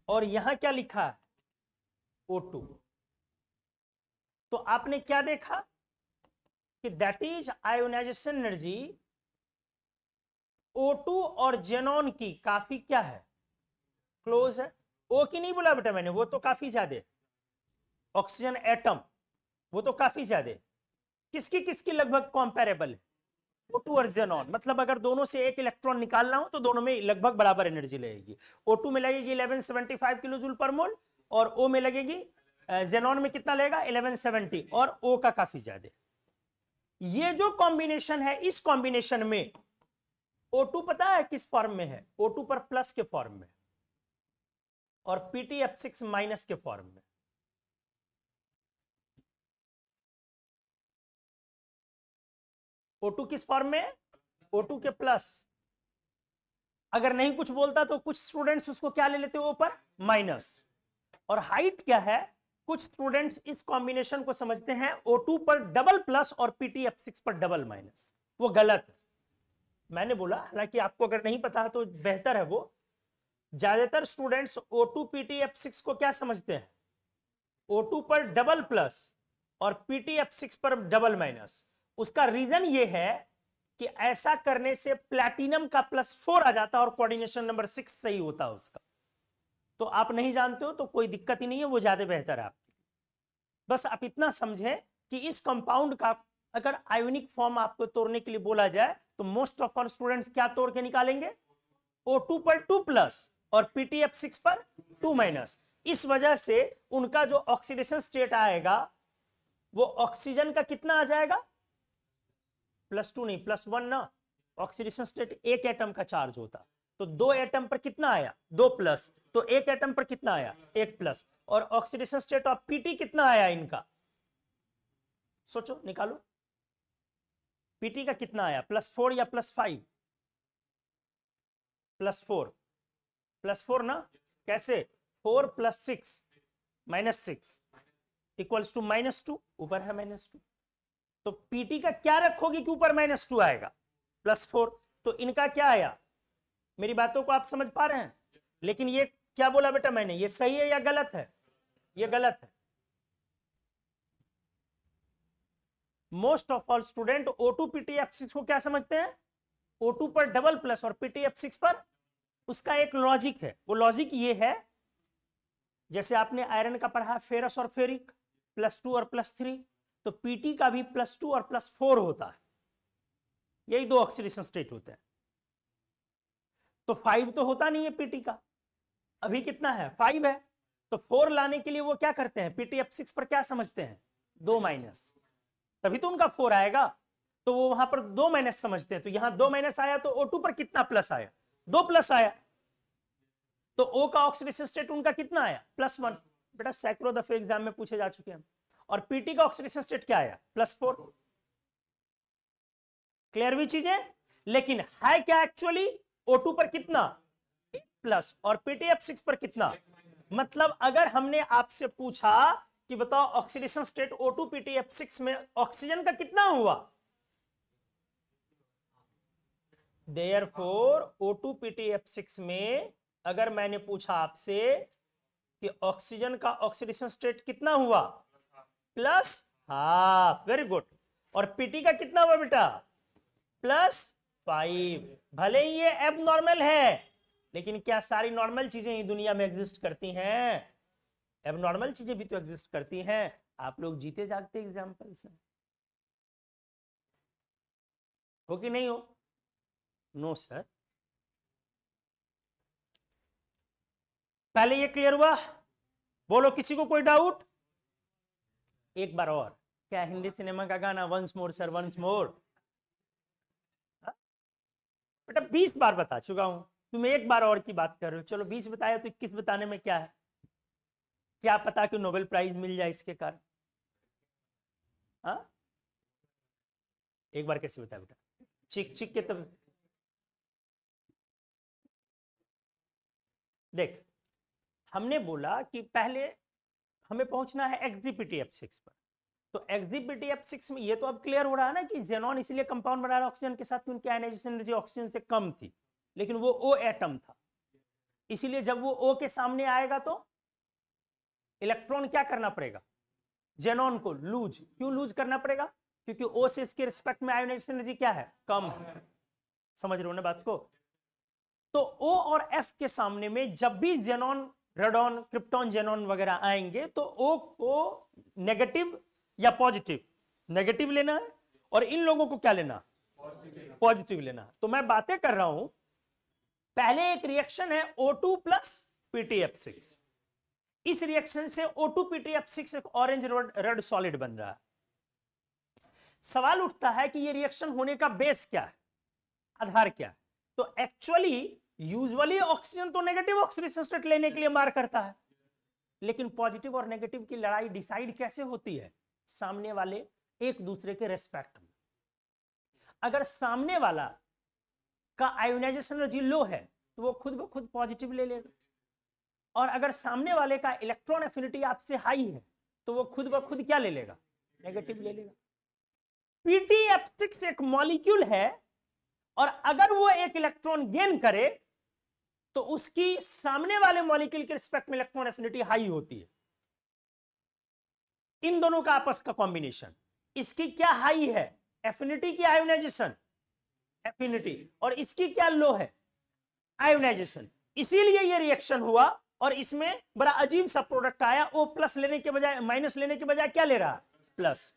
S1: और यहां क्या लिखा है, O2। तो आपने क्या देखा कि that is ionisation energy O2 और जेनॉन की काफी क्या है, क्लोज है। O की नहीं बोला बेटा मैंने, वो तो काफी ज्यादा है, ऑक्सीजन एटम वो तो काफी ज्यादा है, किसकी किसकी लगभग कंपैरेबल है, O2 और जेनॉन। मतलब अगर दोनों से एक इलेक्ट्रॉन निकालना हो तो दोनों में लगभग बराबर एनर्जी लगेगी। O2 में लगेगी 1175 किलो जूल पर मोल और O में लगेगी, जेनॉन में कितना लगेगा 1170 और O का काफी ज्यादा। ये जो कॉम्बिनेशन है, इस कॉम्बिनेशन में O2 पता है किस फॉर्म में है? O2 पर प्लस के फॉर्म में और PtF6 माइनस के फॉर्म में। O2 किस फॉर्म में है? O2 के प्लस। अगर नहीं कुछ बोलता तो कुछ स्टूडेंट्स उसको क्या ले लेते हो ऊपर? माइनस। और हाइट क्या है? कुछ स्टूडेंट्स इस कॉम्बिनेशन को समझते हैं O2 पर डबल प्लस और PtF6 पर डबल माइनस। वो गलत है। मैंने बोला, हालांकि आपको अगर नहीं पता तो बेहतर है वो। ज्यादातर स्टूडेंट्स O2 PtF6 को क्या समझते हैं? O2 पर डबल प्लस और PtF6 पर डबल माइनस। उसका रीजन ये है कि ऐसा करने से प्लैटिनम का +4 आ जाता है और कोऑर्डिनेशन नंबर 6 सही होता है उसका। तो आप नहीं जानते हो तो कोई दिक्कत ही नहीं है, वो ज्यादा बेहतर है आपके लिए। बस आप इतना समझे कि इस कंपाउंड का अगर आयोनिक फॉर्म आपको तोड़ने के लिए बोला जाए तो मोस्ट ऑफ आवर स्टूडेंट्स क्या तोड़ के निकालेंगे? O2 पर 2 प्लस और PtF6 पर 2 माइनस। इस वजह से उनका जो ऑक्सीडेशन स्टेट आएगा वो ऑक्सीजन का कितना आ जाएगा? +2 नहीं, +1 ना। ऑक्सीडेशन स्टेट एक एटम का चार्ज होता, तो 2 एटम पर कितना आया? 2 प्लस। तो एक एटम पर कितना आया? 1 प्लस। और ऑक्सीडेशन स्टेट ऑफ Pt कितना आया इनका? सोचो, निकालो। Pt का कितना आया? +4 या +5? +4। +4 ना। कैसे? 4 + 6 -6 इक्वल्स टू -2। ऊपर है -2, तो Pt का क्या रखोगे कि ऊपर -2 आएगा? +4। तो इनका क्या आया? मेरी बातों को आप समझ पा रहे हैं? लेकिन ये क्या बोला बेटा मैंने? ये सही है या गलत है? ये गलत है। Most of all student O2 PtF6 को क्या समझते हैं? O2 पर डबल प्लस और PtF6 पर। उसका एक लॉजिक है, वो लॉजिक ये है, जैसे आपने आयरन का पढ़ा फेरस और फेरिक, +2 और +3, तो Pt का भी +2 और +4 होता है। यही 2 ऑक्सीडेशन स्टेट होते हैं। तो 5 तो होता नहीं है Pt का। अभी कितना है? 5 है। तो 4 लाने के लिए वो क्या करते हैं? PtF6 पर क्या समझते हैं? 2 माइनस, तभी तो उनका 4 आएगा। तो वो वहां पर 2 माइनस समझते हैं, तो यहां 2 माइनस आया तो O2 पर कितना प्लस आया? 2 प्लस आया। तो O का ऑक्सीडेशन स्टेट उनका कितना आया? +1। बेटा सैकड़ों दफे एग्जाम में पूछे जा चुके हैं। और Pt का ऑक्सीडेशन स्टेट क्या आया? +4। क्लियर हुई चीजें? लेकिन है क्या एक्चुअली? O2 पर कितना? प्लस और PtF6 पर कितना? मतलब अगर हमने आपसे पूछा कि बताओ ऑक्सीडेशन स्टेट O2 PtF6 में ऑक्सीजन का कितना हुआ, देयरफॉर O2 PtF6 में अगर मैंने पूछा आपसे कि ऑक्सीजन का ऑक्सीडेशन स्टेट कितना हुआ? +1/2। Very good. और Pt का कितना हुआ बेटा? +5। भले ही ये एबनॉर्मल है, लेकिन क्या सारी नॉर्मल चीजें ही दुनिया में एग्जिस्ट करती हैं? एबनॉर्मल चीजें भी तो एग्जिस्ट करती हैं। आप लोग जीते जागते एग्जाम्पल से हो कि नहीं हो? No sir. पहले ये क्लियर हुआ? बोलो किसी को कोई डाउट? एक बार और। क्या हिंदी सिनेमा का गाना once more sir once more? बेटा 20 बार बता चुका हूं, तुम एक बार और की बात कर रहे हो। चलो 20 बताया तो 21 बताने में क्या है? क्या पता कि नोबेल प्राइज मिल जाए इसके कारण। हाँ, एक बार कैसे बताया बेटा? चिक चिक के तब देख, हमने बोला कि पहले हमें पहुंचना है XZPTF6 पर। तो XZPTF6 में ये तो अब क्लियर हो रहा है ना कि जेनॉन इसलिए कंपाउंड बना रहा है ऑक्सीजन के साथ कि उनकी आयनाइजेशन एनर्जी ऑक्सीजन से कम थी, लेकिन वो O एटम था। इसीलिए जब वो O के सामने आएगा तो इलेक्ट्रॉन क्या करना पड़ेगा? जेनॉन को लूज। क्यों लूज करना पड़ेगा? क्योंकि O से इसके रिस्पेक्ट में आयोनाइजेशन एनर्जी क्या है? कम है। समझ रहे हो ना बात को? तो O और F के सामने में जब भी जेनॉन, रेडॉन, क्रिप्टॉन, जेनॉन वगैरह आएंगे तो O को नेगेटिव या पॉजिटिव? नेगेटिव लेना है। और इन लोगों को क्या लेना? पॉजिटिव लेना है। तो मैं बातें कर रहा हूं, पहले एक रिएक्शन है O2 + PtF6। इस रिएक्शन से O2PTF6 एक ऑरेंज रेड सॉलिड बन रहा है। सवाल उठता है कि ये रिएक्शन होने का बेस क्या है, आधार क्या है? तो एक्चुअली यूजुअली ऑक्सीजन तो नेगेटिव ऑक्सीडेशन स्टेट लेने के लिए मार करता है, लेकिन पॉजिटिव और नेगेटिव की लड़ाई डिसाइड कैसे होती है? सामने वाले एक दूसरे के रेस्पेक्ट में। अगर सामने वाला का आयोनाइजेशन एनर्जी लो है तो वो खुद ब खुद पॉजिटिव ले लेगा, और अगर सामने वाले का इलेक्ट्रॉन एफिनिटी आपसे हाई है तो वो खुद ब खुद क्या ले लेगा? नेगेटिव ले लेगा। PTF6 एक मॉलिक्यूल है, और अगर वो एक इलेक्ट्रॉन गेन करे तो उसकी सामने वाले मॉलिक्यूल के रिस्पेक्ट में इलेक्ट्रॉन एफिनिटी हाई होती है। इन दोनों का आपस का कॉम्बिनेशन, इसकी क्या हाई है? एफिनिटी की आयोनाइजेशन एफिनिटी, और इसकी क्या लो है? आयोनाइजेशन। इसीलिए ये रिएक्शन हुआ, और इसमें बड़ा अजीब सा प्रोडक्ट आया। O प्लस लेने के बजाय माइनस लेने के बजाय क्या ले रहा? प्लस,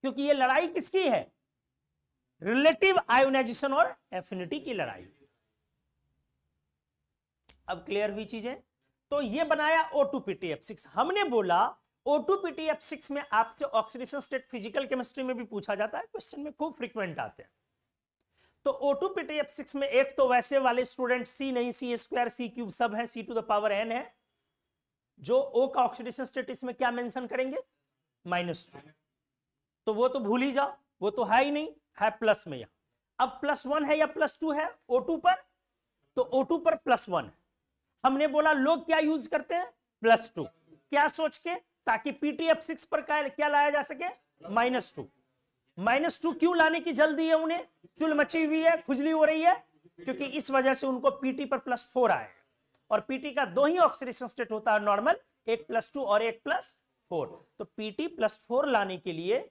S1: क्योंकि ये लड़ाई किसकी है? रिलेटिव आयोनाइजेशन और एफिनिटी की लड़ाई। अब क्लियर हुई चीजें? तो ये बनाया O2PTF6। हमने बोला O2PTF6 में आपसे ऑक्सीडेशन स्टेट फिजिकल केमिस्ट्री में भी पूछा जाता है, क्वेश्चन में खूब फ्रीक्वेंट आते हैं। तो O2PTF6 में एक तो वैसे वाले स्टूडेंट C नहीं, C² C³ सब है, C⁴ है। जो O का ऑक्सीडेशन स्टेट इसमें क्या मेंशन करेंगे? -2। तो वो तो भूल ही जाओ, वो तो है ही नहीं, है प्लस में। यहां अब +1 है या +2 है O2 पर? तो O2 पर +1 है। हमने बोला लोग क्या यूज करते हैं? +2। क्या सोच के? ताकि PTF6 पर क्या लाया जा सके? -2। -2 क्यों लाने की जल्दी है उन्हें? चुल मची हुई है, खुजली हो रही है, क्योंकि इस वजह से उनको PT पर +4 आएगा, और PT का दो ही ऑक्सीडेशन स्टेट होता है नॉर्मल, एक +2 और एक +4। तो PT +4 लाने के लिए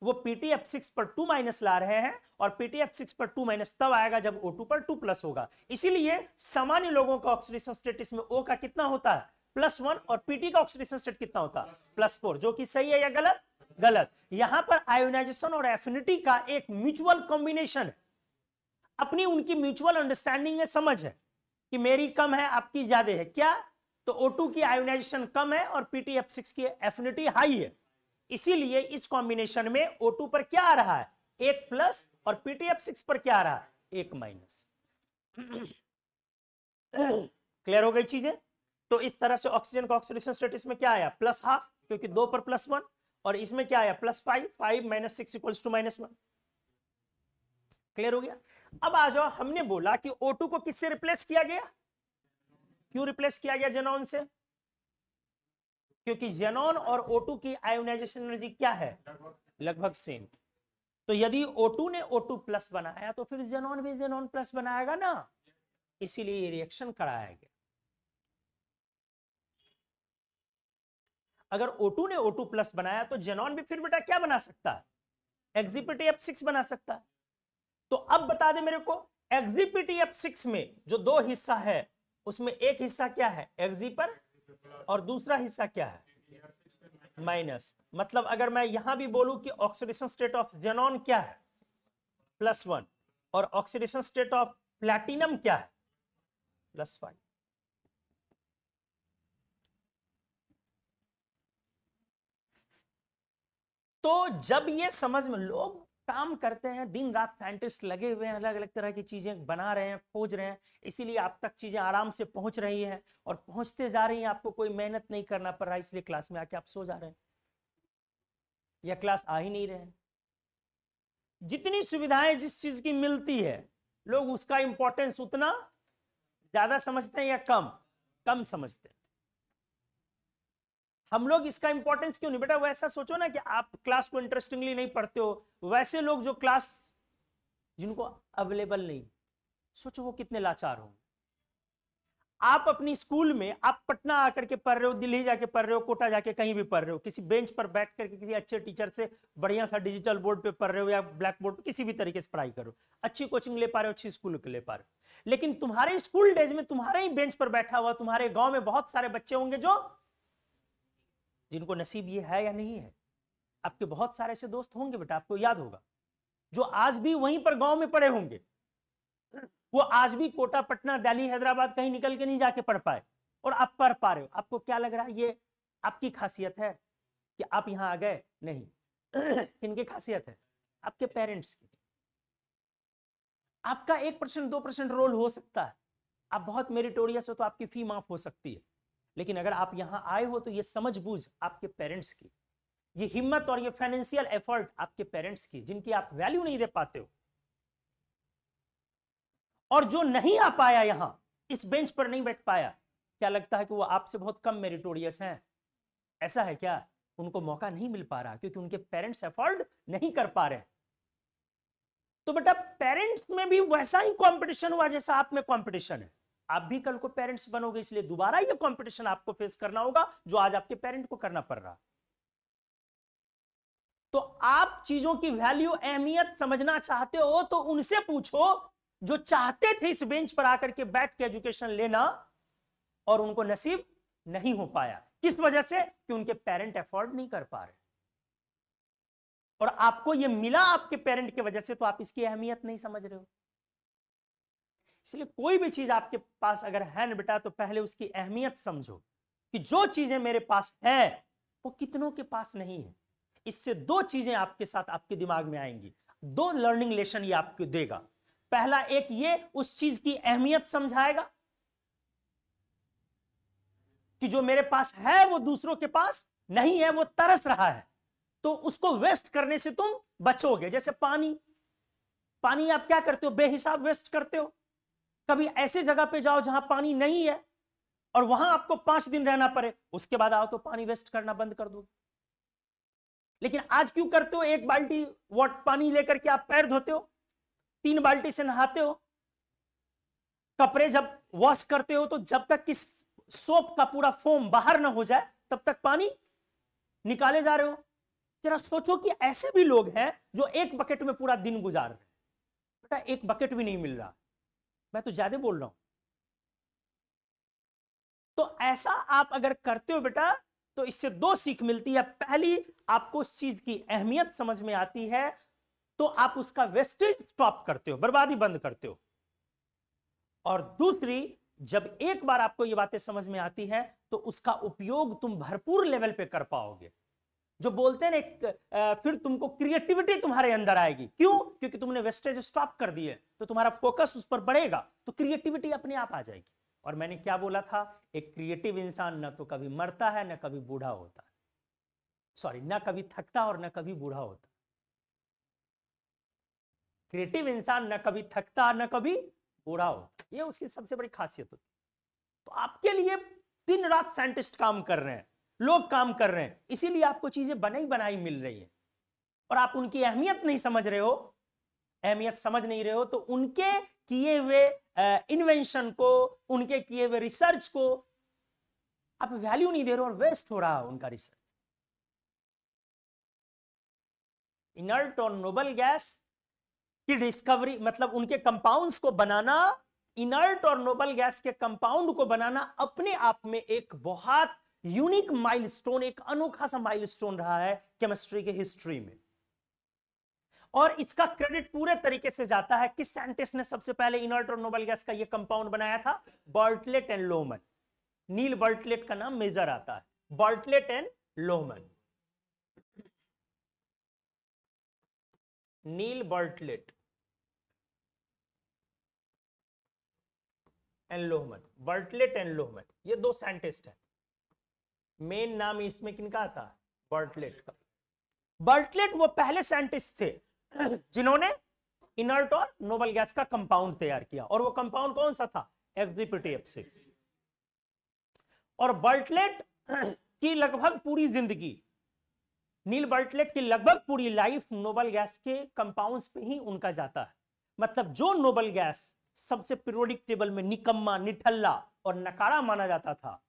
S1: वो PTF6 पर 2- ला रहे हैं, और PTF6 पर 2- तब आएगा जब O2 पर 2+ होगा। इसीलिए सामान्य लोगों का ऑक्सीडेशन स्टेट इसमें O का कितना होता है? +1, और PT का ऑक्सीडेशन स्टेट कितना होता है? +4, जो कि सही है या गलत? गलत। यहां पर आयोनाइजेशन और एफिनिटी का एक म्यूचुअल कॉम्बिनेशन है, अपनी उनकी म्यूचुअल अंडरस्टैंडिंग है, समझ है कि मेरी कम है आपकी ज्यादा है। क्या? तो O2 की आयोनाइजेशन कम है और PTF6 की एफिनिटी हाई है। इसीलिए इस कॉम्बिनेशन में O2 पर क्या आ रहा है? 1+, और PTF6 पर क्या आ रहा है? 1-। क्लियर हो गई चीजें? तो इस तरह से ऑक्सीजन का ऑक्सीडेशन स्टेट इसमें क्या आया? +½ क्योंकि 2 पर +1, और इसमें क्या आया? +5, 5 - 6 = -1। क्लियर हो गया? अब आ जाओ, हमने बोला कि O2 को किससे रिप्लेस किया गया? क्यों रिप्लेस किया गया जेनॉन से? क्योंकि जेनॉन और O2 की आयोनाइजेशन एनर्जी क्या है? लगभग सेम। तो यदि O2 ने O2+ बनाया तो फिर जेनॉन भी जेनॉन+ बनाएगा ना, इसीलिए ये रिएक्शन कराया गया। अगर O2 ने O2+ बनाया तो जेनॉन भी फिर बेटा क्या बना सकता है? ExPTF6 बना सकता है। तो अब बता दे मेरे को, ExPTF6 में जो दो हिस्सा है उसमें एक हिस्सा क्या है? Ex पर, और दूसरा हिस्सा क्या है? माइनस। मतलब अगर मैं यहां भी बोलूं कि ऑक्सीडेशन स्टेट ऑफ जेनॉन क्या है? +1, और ऑक्सीडेशन स्टेट ऑफ प्लैटिनम क्या है? +5। तो जब ये समझ में, लोग काम करते हैं दिन रात, साइंटिस्ट लगे हुए हैं, अलग अलग तरह की चीजें बना रहे हैं, खोज रहे हैं, इसीलिए आप तक चीजें आराम से पहुंच रही हैं और पहुंचते जा रही हैं। आपको कोई मेहनत नहीं करना पड़ रहा, इसलिए क्लास में आके आप सो जा रहे हैं या क्लास आ ही नहीं रहे हैं। जितनी सुविधाएं जिस चीज की मिलती है, लोग उसका इंपॉर्टेंस उतना ज्यादा समझते हैं या कम? कम समझते हैं। हम लोग इसका इंपॉर्टेंस क्यों नहीं? बेटा वैसा सोचो ना कि आप क्लास को इंटरेस्टिंगली नहीं पढ़ते हो, वैसे लोग जो क्लास जिनको अवेलेबल नहीं, सोचो वो कितने लाचार होंगे। आप अपनी स्कूल में, आप पटना आकर के पढ़ रहे हो, दिल्ली जाके पढ़ रहे हो, कोटा जाके कहीं भी पढ़ रहे हो, किसी बेंच पर बैठ करके किसी अच्छे टीचर से बढ़िया सा डिजिटल बोर्ड पे पढ़ रहे हो या ब्लैक बोर्ड पे, किसी भी तरीके से पढ़ाई करो, अच्छी कोचिंग ले पा रहे हो, अच्छी स्कूल ले पा रहे हो। लेकिन तुम्हारे स्कूल डेज में तुम्हारे ही बेंच पर बैठा हुआ तुम्हारे गांव में बहुत सारे बच्चे होंगे जो, जिनको नसीब ये है या नहीं है, आपके बहुत सारे ऐसे दोस्त होंगे बेटा, आपको याद होगा, जो आज भी वहीं पर गांव में पढ़े होंगे। वो आज भी कोटा, पटना, दिल्ली, हैदराबाद कहीं निकल के नहीं जाके पढ़ पाए, और आप पढ़ पा रहे हो। आपको क्या लग रहा है ये आपकी खासियत है कि आप यहां आ गए? नहीं। किनकी खासियत है? आपके पेरेंट्स की। आपका 1% 2% रोल हो सकता है, आप बहुत मेरिटोरियस हो तो आपकी फी माफ हो सकती है, लेकिन अगर आप यहां आए हो तो ये समझ बूझ आपके पेरेंट्स की, ये हिम्मत और ये फाइनेंशियल एफर्ट आपके पेरेंट्स की, जिनकी आप वैल्यू नहीं दे पाते हो। और जो नहीं आ पाया यहां, इस बेंच पर नहीं बैठ पाया, क्या लगता है कि वो आपसे बहुत कम मेरिटोरियस हैं? ऐसा है क्या? उनको मौका नहीं मिल पा रहा क्योंकि उनके पेरेंट्स एफोर्ड नहीं कर पा रहे। तो बेटा पेरेंट्स में भी वैसा ही कंपटीशन हुआ जैसा आप में कंपटीशन है। आप भी कल को पेरेंट्स बनोगे, इसलिए दोबारा ये कंपटीशन आपको फेस करना होगा जो आज आपके पेरेंट को करना पड़ रहा। तो आप चीजों की वैल्यू, अहमियत समझना चाहते हो तो उनसे पूछो जो चाहते थे इस बेंच पर आकर के बैठ के एजुकेशन लेना और उनको नसीब नहीं हो पाया। किस वजह से? कि उनके पेरेंट अफोर्ड नहीं कर पा रहे, और आपको ये मिला आपके पेरेंट की वजह से, तो आप इसकी अहमियत नहीं समझ रहे हो। इसलिए कोई भी चीज आपके पास अगर है ना बेटा, तो पहले उसकी अहमियत समझो कि जो चीजें मेरे पास है वो कितनों के पास नहीं है। इससे दो चीजें आपके साथ आपके दिमाग में आएंगी, दो लर्निंग लेसन ये आपको देगा। पहला एक ये उस चीज की अहमियत समझाएगा कि जो मेरे पास है वो दूसरों के पास नहीं है, वो तरस रहा है, तो उसको वेस्ट करने से तुम बचोगे। जैसे पानी, पानी आप क्या करते हो? बेहिसाब वेस्ट करते हो। कभी ऐसे जगह पे जाओ जहां पानी नहीं है और वहां आपको 5 दिन रहना पड़े, उसके बाद आओ तो पानी वेस्ट करना बंद कर दो। लेकिन आज क्यों करते हो? 1 बाल्टी वाट पानी लेकर के आप पैर धोते हो, 3 बाल्टी से नहाते हो, कपड़े जब वॉश करते हो तो जब तक कि सोप का पूरा फोम बाहर ना हो जाए तब तक पानी निकाले जा रहे हो। जरा सोचो कि ऐसे भी लोग हैं जो 1 बकेट में पूरा दिन गुजार रहे हैं। बेटा 1 बकेट भी नहीं मिल रहा, मैं तो ज्यादा बोल रहा हूं। तो ऐसा आप अगर करते हो बेटा, तो इससे 2 सीख मिलती है। पहली, आपको उस चीज की अहमियत समझ में आती है तो आप उसका वेस्टेज स्टॉप करते हो, बर्बादी बंद करते हो। और दूसरी, जब एक बार आपको ये बातें समझ में आती है तो उसका उपयोग तुम भरपूर लेवल पे कर पाओगे। जो बोलते हैं ना, फिर तुमको क्रिएटिविटी तुम्हारे अंदर आएगी। क्यों? क्योंकि तुमने वेस्टेज स्टॉप कर दिए, तो तुम्हारा फोकस उस पर बढ़ेगा, तो क्रिएटिविटी अपने आप आ जाएगी। और मैंने क्या बोला था? एक क्रिएटिव इंसान न तो कभी मरता है न कभी बूढ़ा होता है, सॉरी, न कभी थकता और न कभी बूढ़ा होता। क्रिएटिव इंसान न कभी थकता न कभी बूढ़ा होता, ये उसकी सबसे बड़ी खासियत होती। तो आपके लिए दिन रात साइंटिस्ट काम कर रहे हैं, लोग काम कर रहे हैं, इसीलिए आपको चीजें बनाई बनाई मिल रही है और आप उनकी अहमियत नहीं समझ रहे हो। अहमियत समझ नहीं रहे हो तो उनके किए हुए इन्वेंशन को, उनके किए हुए रिसर्च को आप वैल्यू नहीं दे रहे हो और वेस्ट हो रहा है उनका रिसर्च। इनर्ट और नोबल गैस की डिस्कवरी, मतलब उनके कंपाउंड्स को बनाना, इनर्ट और नोबल गैस के कंपाउंड को बनाना अपने आप में एक बहुत यूनिक माइलस्टोन, एक अनोखा सा माइलस्टोन रहा है केमिस्ट्री के हिस्ट्री में। और इसका क्रेडिट पूरे तरीके से जाता है किस साइंटिस्ट ने सबसे पहले इनर्ट और नोबल गैस का यह कंपाउंड बनाया था? Bartlett and Lohmann. Neil Bartlett का नाम मेजर आता है, Bartlett and Lohmann. Neil Bartlett and Lohmann, Bartlett and Lohmann, ये 2 साइंटिस्ट हैं। मेन नाम इसमें किनका आता है? बर्टलेट का। बर्टलेट वो पहले साइंटिस्ट थे जिन्होंने इनर्ट और नोबल गैस का कंपाउंड तैयार किया, और वो कंपाउंड कौन सा था? XZPTF6। और बर्टलेट की लगभग पूरी जिंदगी, नील बर्टलेट की लगभग पूरी लाइफ नोबल गैस के कंपाउंड्स पे ही उनका जाता है। मतलब जो नोबल गैस सबसे पीरियोडिक टेबल में निकम्मा, निठल्ला और नकारा माना जाता था,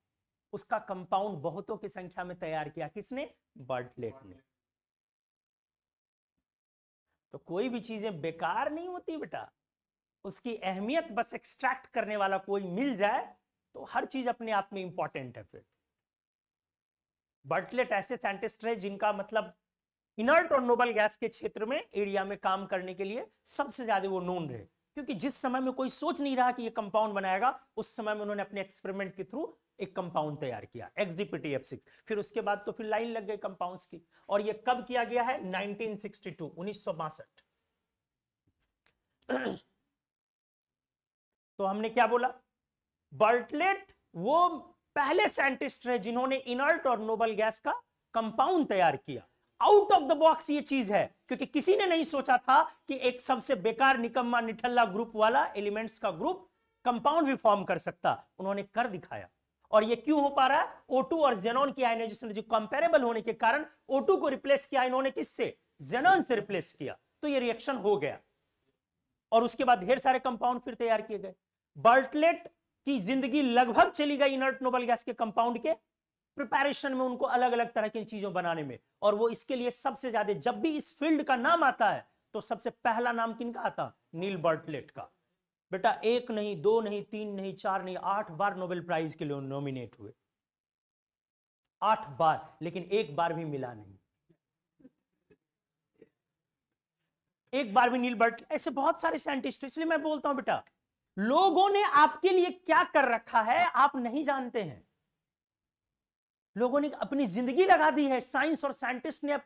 S1: उसका कंपाउंड बहुतों की संख्या में तैयार किया किसने? बर्टलेट ने। तो कोई भी चीजें बेकार नहीं होती बेटा, उसकी अहमियत बस एक्सट्रैक्ट करने वाला कोई मिल जाए तो हर चीज अपने आप में इंपॉर्टेंट है। फिर बर्टलेट ऐसे साइंटिस्ट रहे जिनका मतलब इनर्ट और नोबल गैस के क्षेत्र में, एरिया में काम करने के लिए सबसे ज्यादा वो नोन रहे, क्योंकि जिस समय में कोई सोच नहीं रहा कि ये कंपाउंड बनाएगा, उस समय में उन्होंने अपने एक्सपेरिमेंट के थ्रू एक कंपाउंड तैयार किया XDPTF6। फिर उसके बाद तो फिर लाइन लग गई कंपाउंड्स की। और ये कब किया गया है? 1962, 1962। तो हमने क्या बोला? बर्टलेट वो पहले साइंटिस्ट रहे जिन्होंने इनर्ट और नोबल गैस का कंपाउंड तैयार किया। आउट ऑफ द बॉक्स ये चीज है, क्योंकि किसी ने नहीं सोचा था कि एक सबसे बेकार निकम्मा निठल्ला ग्रुप वाला एलिमेंट्स का ग्रुप कंपाउंड भी फॉर्म कर सकता। उन्होंने कर दिखाया। और ये क्यों हो पा रहा है? O2 और जेनॉन की आयनाइजेशन जो कंपेरेबल होने के कारण O2 को रिप्लेस किया इन्होंने, किससे? जेनॉन से रिप्लेस किया, तो ये रिएक्शन हो गया। और उसके बाद ढेर सारे कंपाउंड फिर तैयार किए गए। बर्टलेट की जिंदगी लगभग चली गई इनर्ट नोबल गैस के कंपाउंड के प्रिपरेशन में, उनको अलग अलग तरह की चीजों बनाने में। और वो इसके लिए सबसे ज्यादा, जब भी इस फील्ड का नाम आता है तो सबसे पहला नाम किनका आता? नील बर्टलेट का। बेटा एक नहीं, दो नहीं, तीन नहीं, चार नहीं, 8 बार नोबेल प्राइज के लिए नॉमिनेट हुए। 8 बार, लेकिन एक बार भी मिला नहीं। एक बार भी नील बर्टलेट। ऐसे बहुत सारे साइंटिस्ट। इसलिए मैं बोलता हूं बेटा, लोगों ने आपके लिए क्या कर रखा है आप नहीं जानते हैं। लोगों ने अपनी जिंदगी लगा दी है, साइंस और साइंटिस्ट ने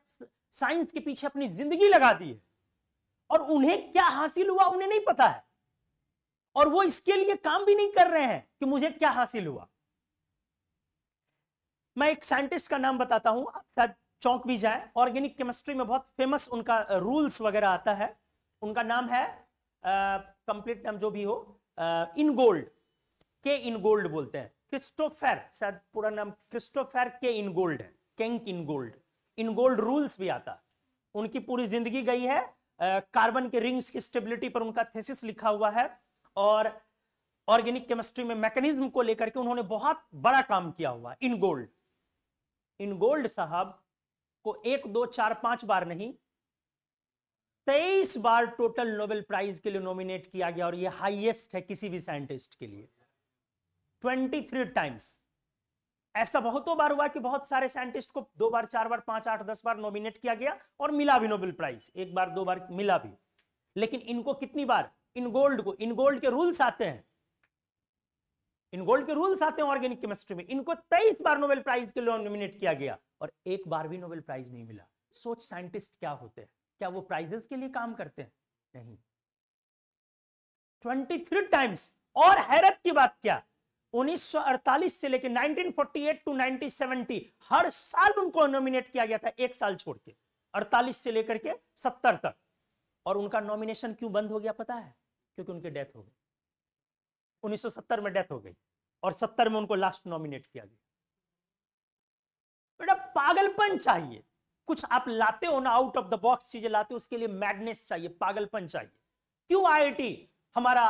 S1: साइंस के पीछे अपनी जिंदगी लगा दी है, और उन्हें क्या हासिल हुआ उन्हें नहीं पता है। और वो इसके लिए काम भी नहीं कर रहे हैं कि मुझे क्या हासिल हुआ। मैं एक साइंटिस्ट का नाम बताता हूं, आप शायद चौंक भी जाए। ऑर्गेनिक केमिस्ट्री में बहुत फेमस उनका रूल्स वगैरह आता है। उनका नाम है, कंप्लीट नाम जो भी हो, इनगोल्ड, के इनगोल्ड बोलते हैं। क्रिस्टोफर, शायद पूरा नाम क्रिस्टोफर के इनगोल्ड है, केंक इनगोल्ड। इनगोल्ड रूल्स भी आता। उनकी पूरी जिंदगी गई है कार्बन के रिंग्स की स्टेबिलिटी पर, उनका थीसिस लिखा हुआ है। और ऑर्गेनिक केमिस्ट्री में मैकेनिज्म को लेकर के उन्होंने बहुत बड़ा काम किया हुआ। इनगोल्ड, इनगोल्ड साहब को 1 2 4 5 बार नहीं, 23 बार टोटल नोबेल प्राइज के लिए नॉमिनेट किया गया। और यह हाईएस्ट है किसी भी साइंटिस्ट के लिए, 23 टाइम्स। ऐसा बहुतों बार हुआ कि बहुत सारे साइंटिस्ट को 2 बार, 4 बार, 5, 8, 10 बार नॉमिनेट किया गया और मिला भी नोबेल प्राइज, 1 बार 2 बार मिला भी। लेकिन इनको कितनी बार? इनगोल्ड को, इनगोल्ड के रूल्स आते हैं, इनगोल्ड के रूल्स आते हैं ऑर्गेनिक केमिस्ट्री में। इनको 23 बार नोबेल प्राइज के लिए नॉमिनेट किया गया और 1 बार भी नोबेल प्राइज नहीं मिला। सोच साइंटिस्ट क्या होते हैं, क्या वो प्राइजेस के लिए काम करते हैं? नहीं। 23 टाइम्स। और हैरत की बात क्या, 1948 से लेकर 1948 टू 1970 हर साल उनको नॉमिनेट किया गया था, 1 साल छोड़ के, 48 से लेकर के 70 तक। और उनका नॉमिनेशन क्यों बंद हो गया पता है? क्योंकि उनकी डेथ हो गई। 1970 में डेथ हो गई और 70 में उनको लास्ट नॉमिनेट किया गया। बेटा पागलपन चाहिए। कुछ आप लाते हो ना, आउट ऑफ द बॉक्स चीजें लाते हो, उसके लिए मैडनेस चाहिए, पागलपन चाहिए। क्यों आईआईटी हमारा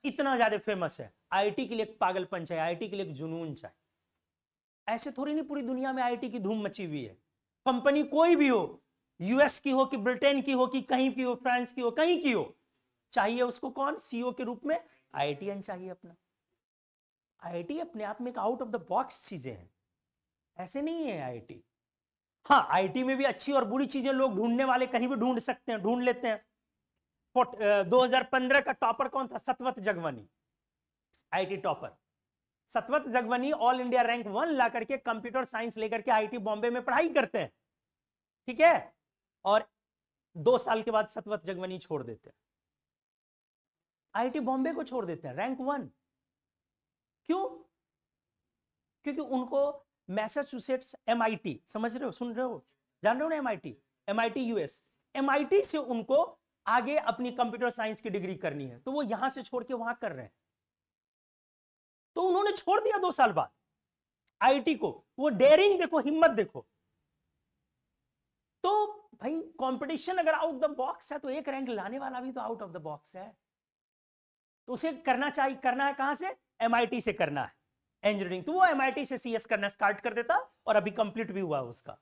S1: इतना ज्यादा फेमस है? आईआईटी के लिए एक पागलपन चाहिए, आईआईटी के लिए एक जुनून चाहिए। ऐसे थोड़ी नहीं पूरी दुनिया में आईआईटी की धूम मची हुई है। कंपनी कोई भी हो, यूएस की हो कि ब्रिटेन की हो कि कहीं की हो, फ्रांस की हो, कहीं की हो, चाहिए उसको कौन? सीईओ के रूप में आईआईटीएन चाहिए अपना। आईआईटी अपने आप में एक आउट ऑफ द बॉक्स चीजें हैं, ऐसे नहीं है आईआईटी। हाँ, आईआईटी में भी अच्छी और बुरी चीजें लोग ढूंढने वाले कहीं भी ढूंढ सकते हैं, ढूंढ लेते हैं। 2015 का टॉपर कौन था? Satvat Jagwani, IIT topper. Satvat Jagwani all India rank 1 ला करके कंप्यूटर साइंस लेकर के आईआईटी बॉम्बे में पढ़ाई करते हैं, ठीक है। और 2 साल के बाद सतवत जगवानी छोड़ देते हैं, आईआईटी बॉम्बे को छोड़ देते हैं, रैंक 1। क्यों? क्योंकि उनको मैसाचुसेट्स, एमआईटी, समझ रहे हो, सुन रहे हो, जान रहे हो ना, एमआईटी, एमआईटी यूएस, एमआईटी से उनको आगे अपनी कंप्यूटर साइंस की डिग्री करनी है, तो वो यहां से छोड़ के वहां कर रहे हैं। तो उन्होंने छोड़ दिया 2 साल बाद आईआईटी को। वो डेयरिंग देखो, हिम्मत देखो। तो भाई कंपटीशन अगर आउट द बॉक्स है तो एक रैंक लाने वाला भी तो आउट ऑफ द बॉक्स है, तो उसे करना चाहिए। करना है कहां से? एमआईटी से करना है इंजीनियरिंग। तो वो एमआईटी से सीएस करना स्टार्ट कर देता और अभी कंप्लीट भी हुआ उसका,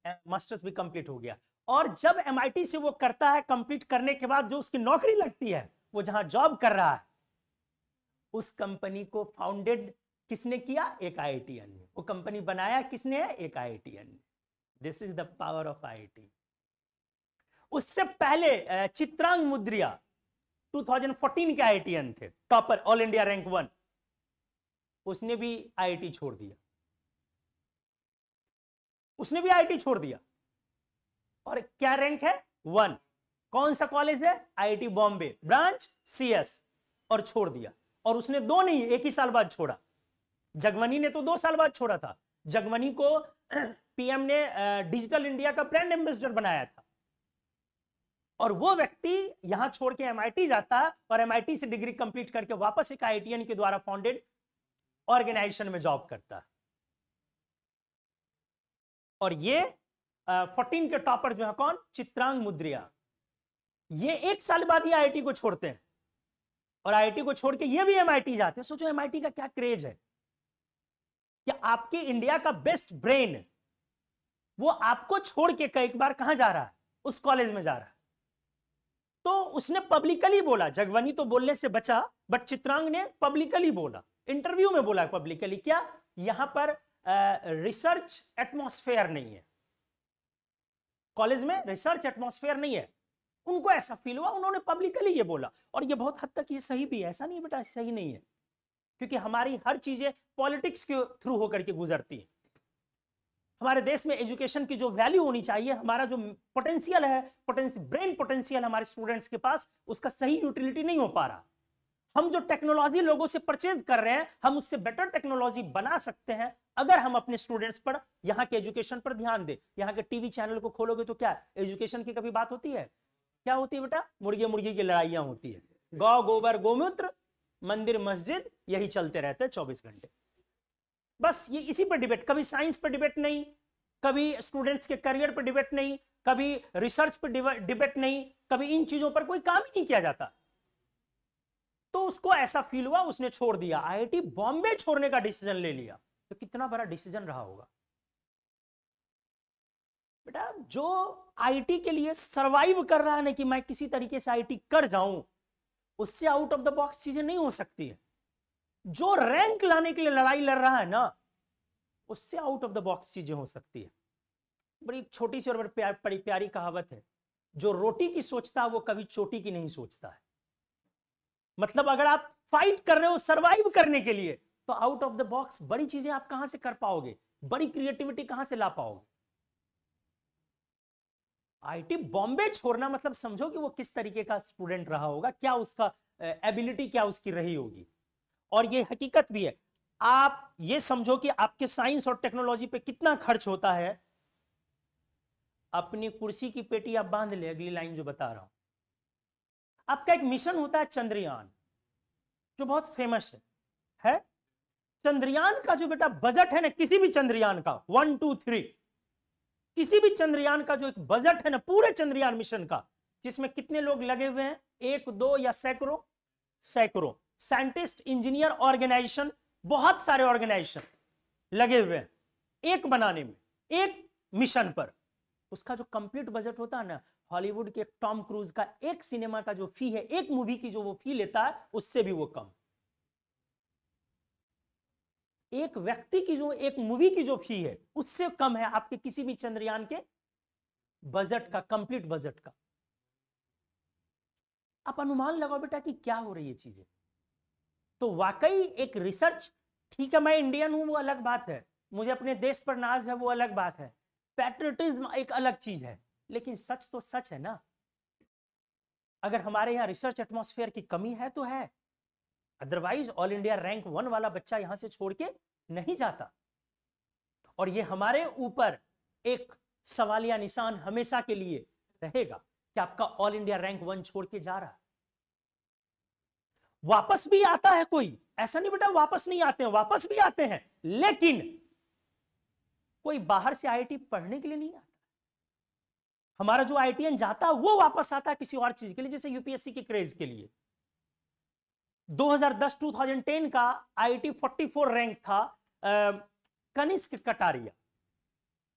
S1: मास्टर्स भी कंप्लीट हो गया। और जब एमआईटी से वो करता है, कंप्लीट करने के बाद जो उसकी नौकरी लगती है, वो जहां जॉब कर रहा है, उस कंपनी को फाउंडेड किसने किया? एक आईआईटीएन ने। वो कंपनी बनाया किसने है? एक आईआईटीएन ने। This is the power of IIT. उससे पहले चित्रांग मुद्रिया 2014 के आईआईटीएन थे, टॉपर, ऑल इंडिया रैंक 1। उसने भी आईआईटी छोड़ दिया, उसने भी आईआईटी छोड़ दिया। और क्या रैंक है? 1। कौन सा कॉलेज है? आईआईटी बॉम्बे, ब्रांच सीएस, और छोड़ दिया। और उसने 2 नहीं, 1 ही साल बाद छोड़ा। जगमनी ने तो 2 साल बाद छोड़ा था। जगमनी को पीएम ने डिजिटल इंडिया का ब्रांड एम्बेसडर बनाया था, और वो व्यक्ति यहां छोड़ के एमआईटी जाता और एमआईटी से डिग्री कंप्लीट करके वापस एक आईआईटीएन के द्वारा फाउंडेड ऑर्गेनाइजेशन में जॉब करता। और ये 14 के टॉपर जो है कौन? चित्रांग मुद्रिया। ये 1 साल बाद ही आईआईटी को छोड़ते हैं, और आईआईटी को छोड़ के ये भी एमआईटी जाते हैं। सोचो एमआईटी का क्या क्रेज है कि आपके इंडिया का बेस्ट ब्रेन वो आपको छोड़ के कई बार कहां जा रहा है? उस कॉलेज में जा रहा है। तो उसने पब्लिकली बोला, जगवनी तो बोलने से बचा, बट चित्रांग ने पब्लिकली बोला, इंटरव्यू में बोला पब्लिकली, क्या यहां पर रिसर्च एटमॉस्फेयर नहीं है, कॉलेज में रिसर्च एटमॉस्फेयर नहीं है। उनको ऐसा फील हुआ, उन्होंने पब्लिकली ये बोला। और ये बहुत हद तक ये सही भी है, ऐसा नहीं बेटा सही नहीं है, क्योंकि हमारी हर चीजें पॉलिटिक्स के थ्रू होकर के गुजरती है। हमारे देश में एजुकेशन की जो वैल्यू होनी चाहिए, हमारा जो पोटेंशियल है, ब्रेन पोटेंशियल हमारे स्टूडेंट्स के पास, उसका सही यूटिलिटी नहीं हो पा रहा। हम जो टेक्नोलॉजी लोगों से परचेज कर रहे हैं, हम उससे बेटर टेक्नोलॉजी बना सकते हैं अगर हम अपने स्टूडेंट्स पर, यहाँ के एजुकेशन पर ध्यान दें। यहाँ के टीवी चैनल को खोलोगे तो क्या एजुकेशन की कभी बात होती है? क्या होती है बेटा? मुर्गे मुर्गी की लड़ाइयां होती है, गौ गोबर गोमूत्र, मंदिर मस्जिद, यही चलते रहते हैं 24 घंटे। बस ये इसी पर डिबेट, कभी साइंस पर डिबेट नहीं, कभी स्टूडेंट्स के करियर पर डिबेट नहीं, कभी रिसर्च पर डिबेट नहीं, कभी इन चीजों पर कोई काम ही नहीं किया जाता। तो उसको ऐसा फील हुआ, उसने छोड़ दिया, आईआईटी बॉम्बे छोड़ने का डिसीजन ले लिया। तो कितना बड़ा डिसीजन रहा होगा बेटा। जो आईआईटी के लिए सरवाइव कर रहा है ना, कि मैं किसी तरीके से आईआईटी कर जाऊं, उससे आउट ऑफ द बॉक्स चीजें नहीं हो सकती है। जो रैंक लाने के लिए लड़ाई लड़ रहा है ना, उससे आउट ऑफ द बॉक्स चीजें हो सकती है। बड़ी छोटी सी और बड़ी प्यारी कहावत है, जो रोटी की सोचता है वो कभी चोटी की नहीं सोचता है। मतलब अगर आप फाइट कर रहे हो सरवाइव करने के लिए, तो आउट ऑफ द बॉक्स बड़ी चीजें आप कहां से कर पाओगे, बड़ी क्रिएटिविटी कहां से ला पाओगे। आईआईटी बॉम्बे छोड़ना मतलब समझो कि वो किस तरीके का स्टूडेंट रहा होगा, क्या उसका एबिलिटी क्या उसकी रही होगी। और ये हकीकत भी है, आप ये समझो कि आपके साइंस और टेक्नोलॉजी पे कितना खर्च होता है। अपनी कुर्सी की पेटी आप बांध ले, अगली लाइन जो बता रहा हूं। आपका एक मिशन होता है चंद्रयान, जो बहुत फेमस है। चंद्रयान का जो बेटा बजट है ना, किसी भी चंद्रयान का 1 2 3, किसी भी चंद्रयान का जो एक बजट है ना, पूरे चंद्रयान मिशन का, जिसमें कितने लोग लगे हुए हैं? 1 2 या सैकड़ों साइंटिस्ट, इंजीनियर, ऑर्गेनाइजेशन, बहुत सारे ऑर्गेनाइजेशन लगे हुए हैं एक बनाने में, एक मिशन पर। उसका जो कंप्लीट बजट होता है ना, हॉलीवुड के टॉम क्रूज का एक सिनेमा का जो फी है, एक मूवी की जो वो फी लेता है, उससे भी वो कम। एक व्यक्ति की जो एक मूवी की जो फी है, उससे कम है आपके किसी भी चंद्रयान के बजट का, कंप्लीट बजट का। आप अनुमान लगाओ बेटा कि क्या हो रही है चीजें। तो वाकई एक रिसर्च, ठीक है मैं इंडियन हूं वो अलग बात है, मुझे अपने देश पर नाज है वो अलग बात है, पैट्रियटिज्म एक अलग चीज है, लेकिन सच तो सच है ना। अगर हमारे यहाँ रिसर्च एटमॉस्फेयर की कमी है तो है, अदरवाइज ऑल इंडिया रैंक 1 वाला बच्चा यहां से छोड़ के नहीं जाता। और ये हमारे ऊपर एक सवालिया निशान हमेशा के लिए रहेगा कि आपका ऑल इंडिया रैंक 1 छोड़ के जा रहा है। वापस भी आता है कोई, ऐसा नहीं बेटा वापस नहीं आते हैं, वापस भी आते हैं, लेकिन कोई बाहर से आईआईटी पढ़ने के लिए नहीं आता। हमारा जो आईआईटीएन जाता है वो वापस आता है किसी और चीज के लिए, जैसे यूपीएससी के क्रेज के लिए। 2010-2010 का आईआईटी 44 रैंक था, कनिष्क कटारिया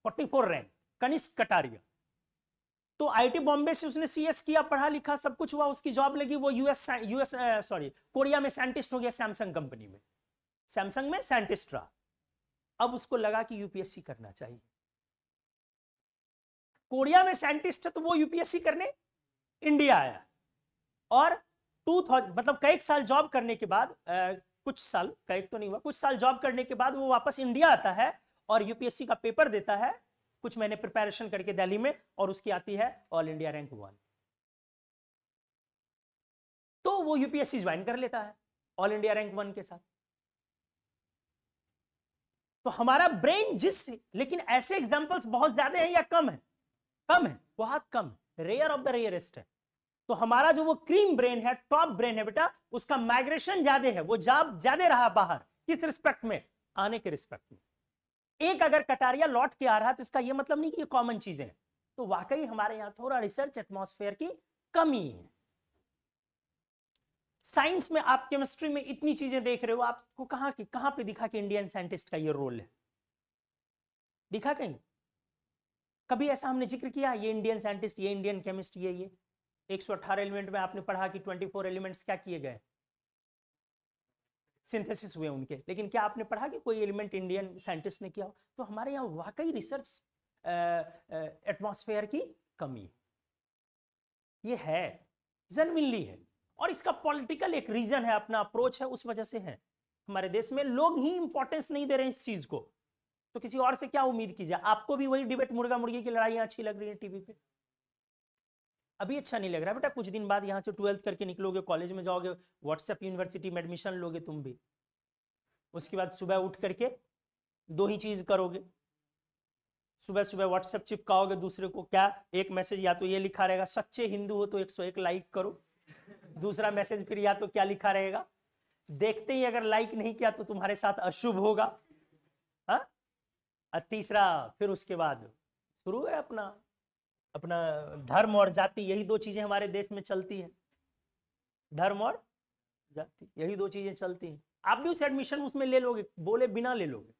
S1: 44 रैंक, कनिष्क कटारिया। तो आईआईटी बॉम्बे से उसने सीएस किया, पढ़ा लिखा सब कुछ हुआ, उसकी जॉब लगी, वो कोरिया में साइंटिस्ट हो गया, सैमसंग कंपनी में, सैमसंग में साइंटिस्ट रहा। अब उसको लगा कि यूपीएससी करना चाहिए। कोरिया में साइंटिस्ट है तो वो यूपीएससी करने इंडिया आया, और 2000 मतलब कई साल जॉब करने के बाद कुछ साल, कई तो नहीं हुआ, कुछ साल जॉब करने के बाद वो वापस इंडिया आता है और यूपीएससी का पेपर देता है कुछ महीने प्रिपरेशन करके दिल्ली में, और उसकी आती है ऑल इंडिया रैंक 1। तो वो यूपीएससी ज्वाइन कर लेता है ऑल इंडिया रैंक 1 के साथ। तो हमारा ब्रेन लेकिन ऐसे एग्जांपल्स बहुत ज्यादा हैं या कम है? कम है, बहुत कम, रेयर ऑफ द रेयरेस्ट है। तो हमारा जो वो क्रीम ब्रेन है, टॉप ब्रेन है बेटा, उसका माइग्रेशन ज्यादा है, वो ज्यादा रहा बाहर, किस रिस्पेक्ट में? आने के रिस्पेक्ट में। एक अगर कटारिया लौट के आ रहा है तो इसका ये मतलब नहीं कि ये कॉमन चीजें हैं। तो वाकई हमारे यहां थोड़ा रिसर्च एटमॉस्फेयर की कमी है। साइंस में आप केमिस्ट्री में इतनी चीजें देख रहे हो, आपको कहां पे दिखा कि इंडियन साइंटिस्ट का ये रोल है? दिखा कहीं? कभी ऐसा हमने जिक्र किया ये इंडियन साइंटिस्ट, ये इंडियन केमिस्ट, ये 118 एलिमेंट में आपने पढ़ा कि 24 एलिमेंट्स क्या किए गए, सिंथेसिस हुए उनके, लेकिन क्या आपने पढ़ा कि कोई एलिमेंट इंडियन साइंटिस्ट ने किया हो? तो हमारे यहाँ वाकई रिसर्च एटमॉस्फेयर की कमी ये है, जेन्युइनली है। और इसका पॉलिटिकल एक रीजन है, अपना अप्रोच है, उस वजह से है। हमारे देश में लोग ही इंपॉर्टेंस नहीं दे रहे हैं इस चीज को, तो किसी और से क्या उम्मीद की जाए? आपको भी वही डिबेट, मुर्गा मुर्गी की लड़ाइयां अच्छी लग रही है टीवी पे? अभी अच्छा नहीं लग रहा बेटा, कुछ दिन बाद यहाँ से 12th करके निकलोगे, कॉलेज में जाओगे, व्हाट्सएप यूनिवर्सिटी में एडमिशन लोगे तुम भी, उसके बाद सुबह उठ करके दो ही चीज करोगे, सुबह सुबह व्हाट्सएप चिपकाओगे दूसरे को, क्या एक मैसेज या तो ये लिखा रहेगा सच्चे हिंदू हो तो 101 लाइक करो, दूसरा मैसेज फिर या तो क्या लिखा रहेगा, देखते ही अगर लाइक नहीं किया तो तुम्हारे साथ अशुभ होगा, हाँ? और तीसरा फिर उसके बाद शुरू है अपना अपना धर्म और जाति, यही दो चीजें हमारे देश में चलती हैं, धर्म और जाति, यही दो चीजें चलती हैं। आप भी उस एडमिशन उसमें ले लोगे, बोले बिना ले लोगे,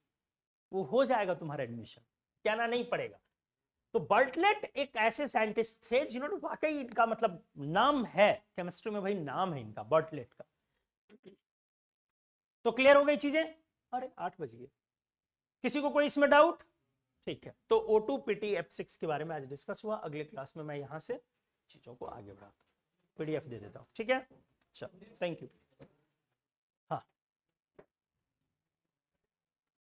S1: वो हो जाएगा तुम्हारा एडमिशन, कहना नहीं पड़ेगा। तो बर्टलेट एक ऐसे साइंटिस्ट थे जिन्होंने वाकई, इनका मतलब नाम है केमिस्ट्री में, भाई नाम है इनका बर्टलेट का। तो क्लियर हो गई चीजें? अरे 8 बज गए, किसी को कोई इसमें डाउट? ठीक है, तो O2 PT F6 के बारे में आज डिस्कस हुआ। अगले क्लास में मैं यहां से चीजों को आगे बढ़ाता हूँ, PDF दे देता हूँ, ठीक है? चलो, थैंक यू।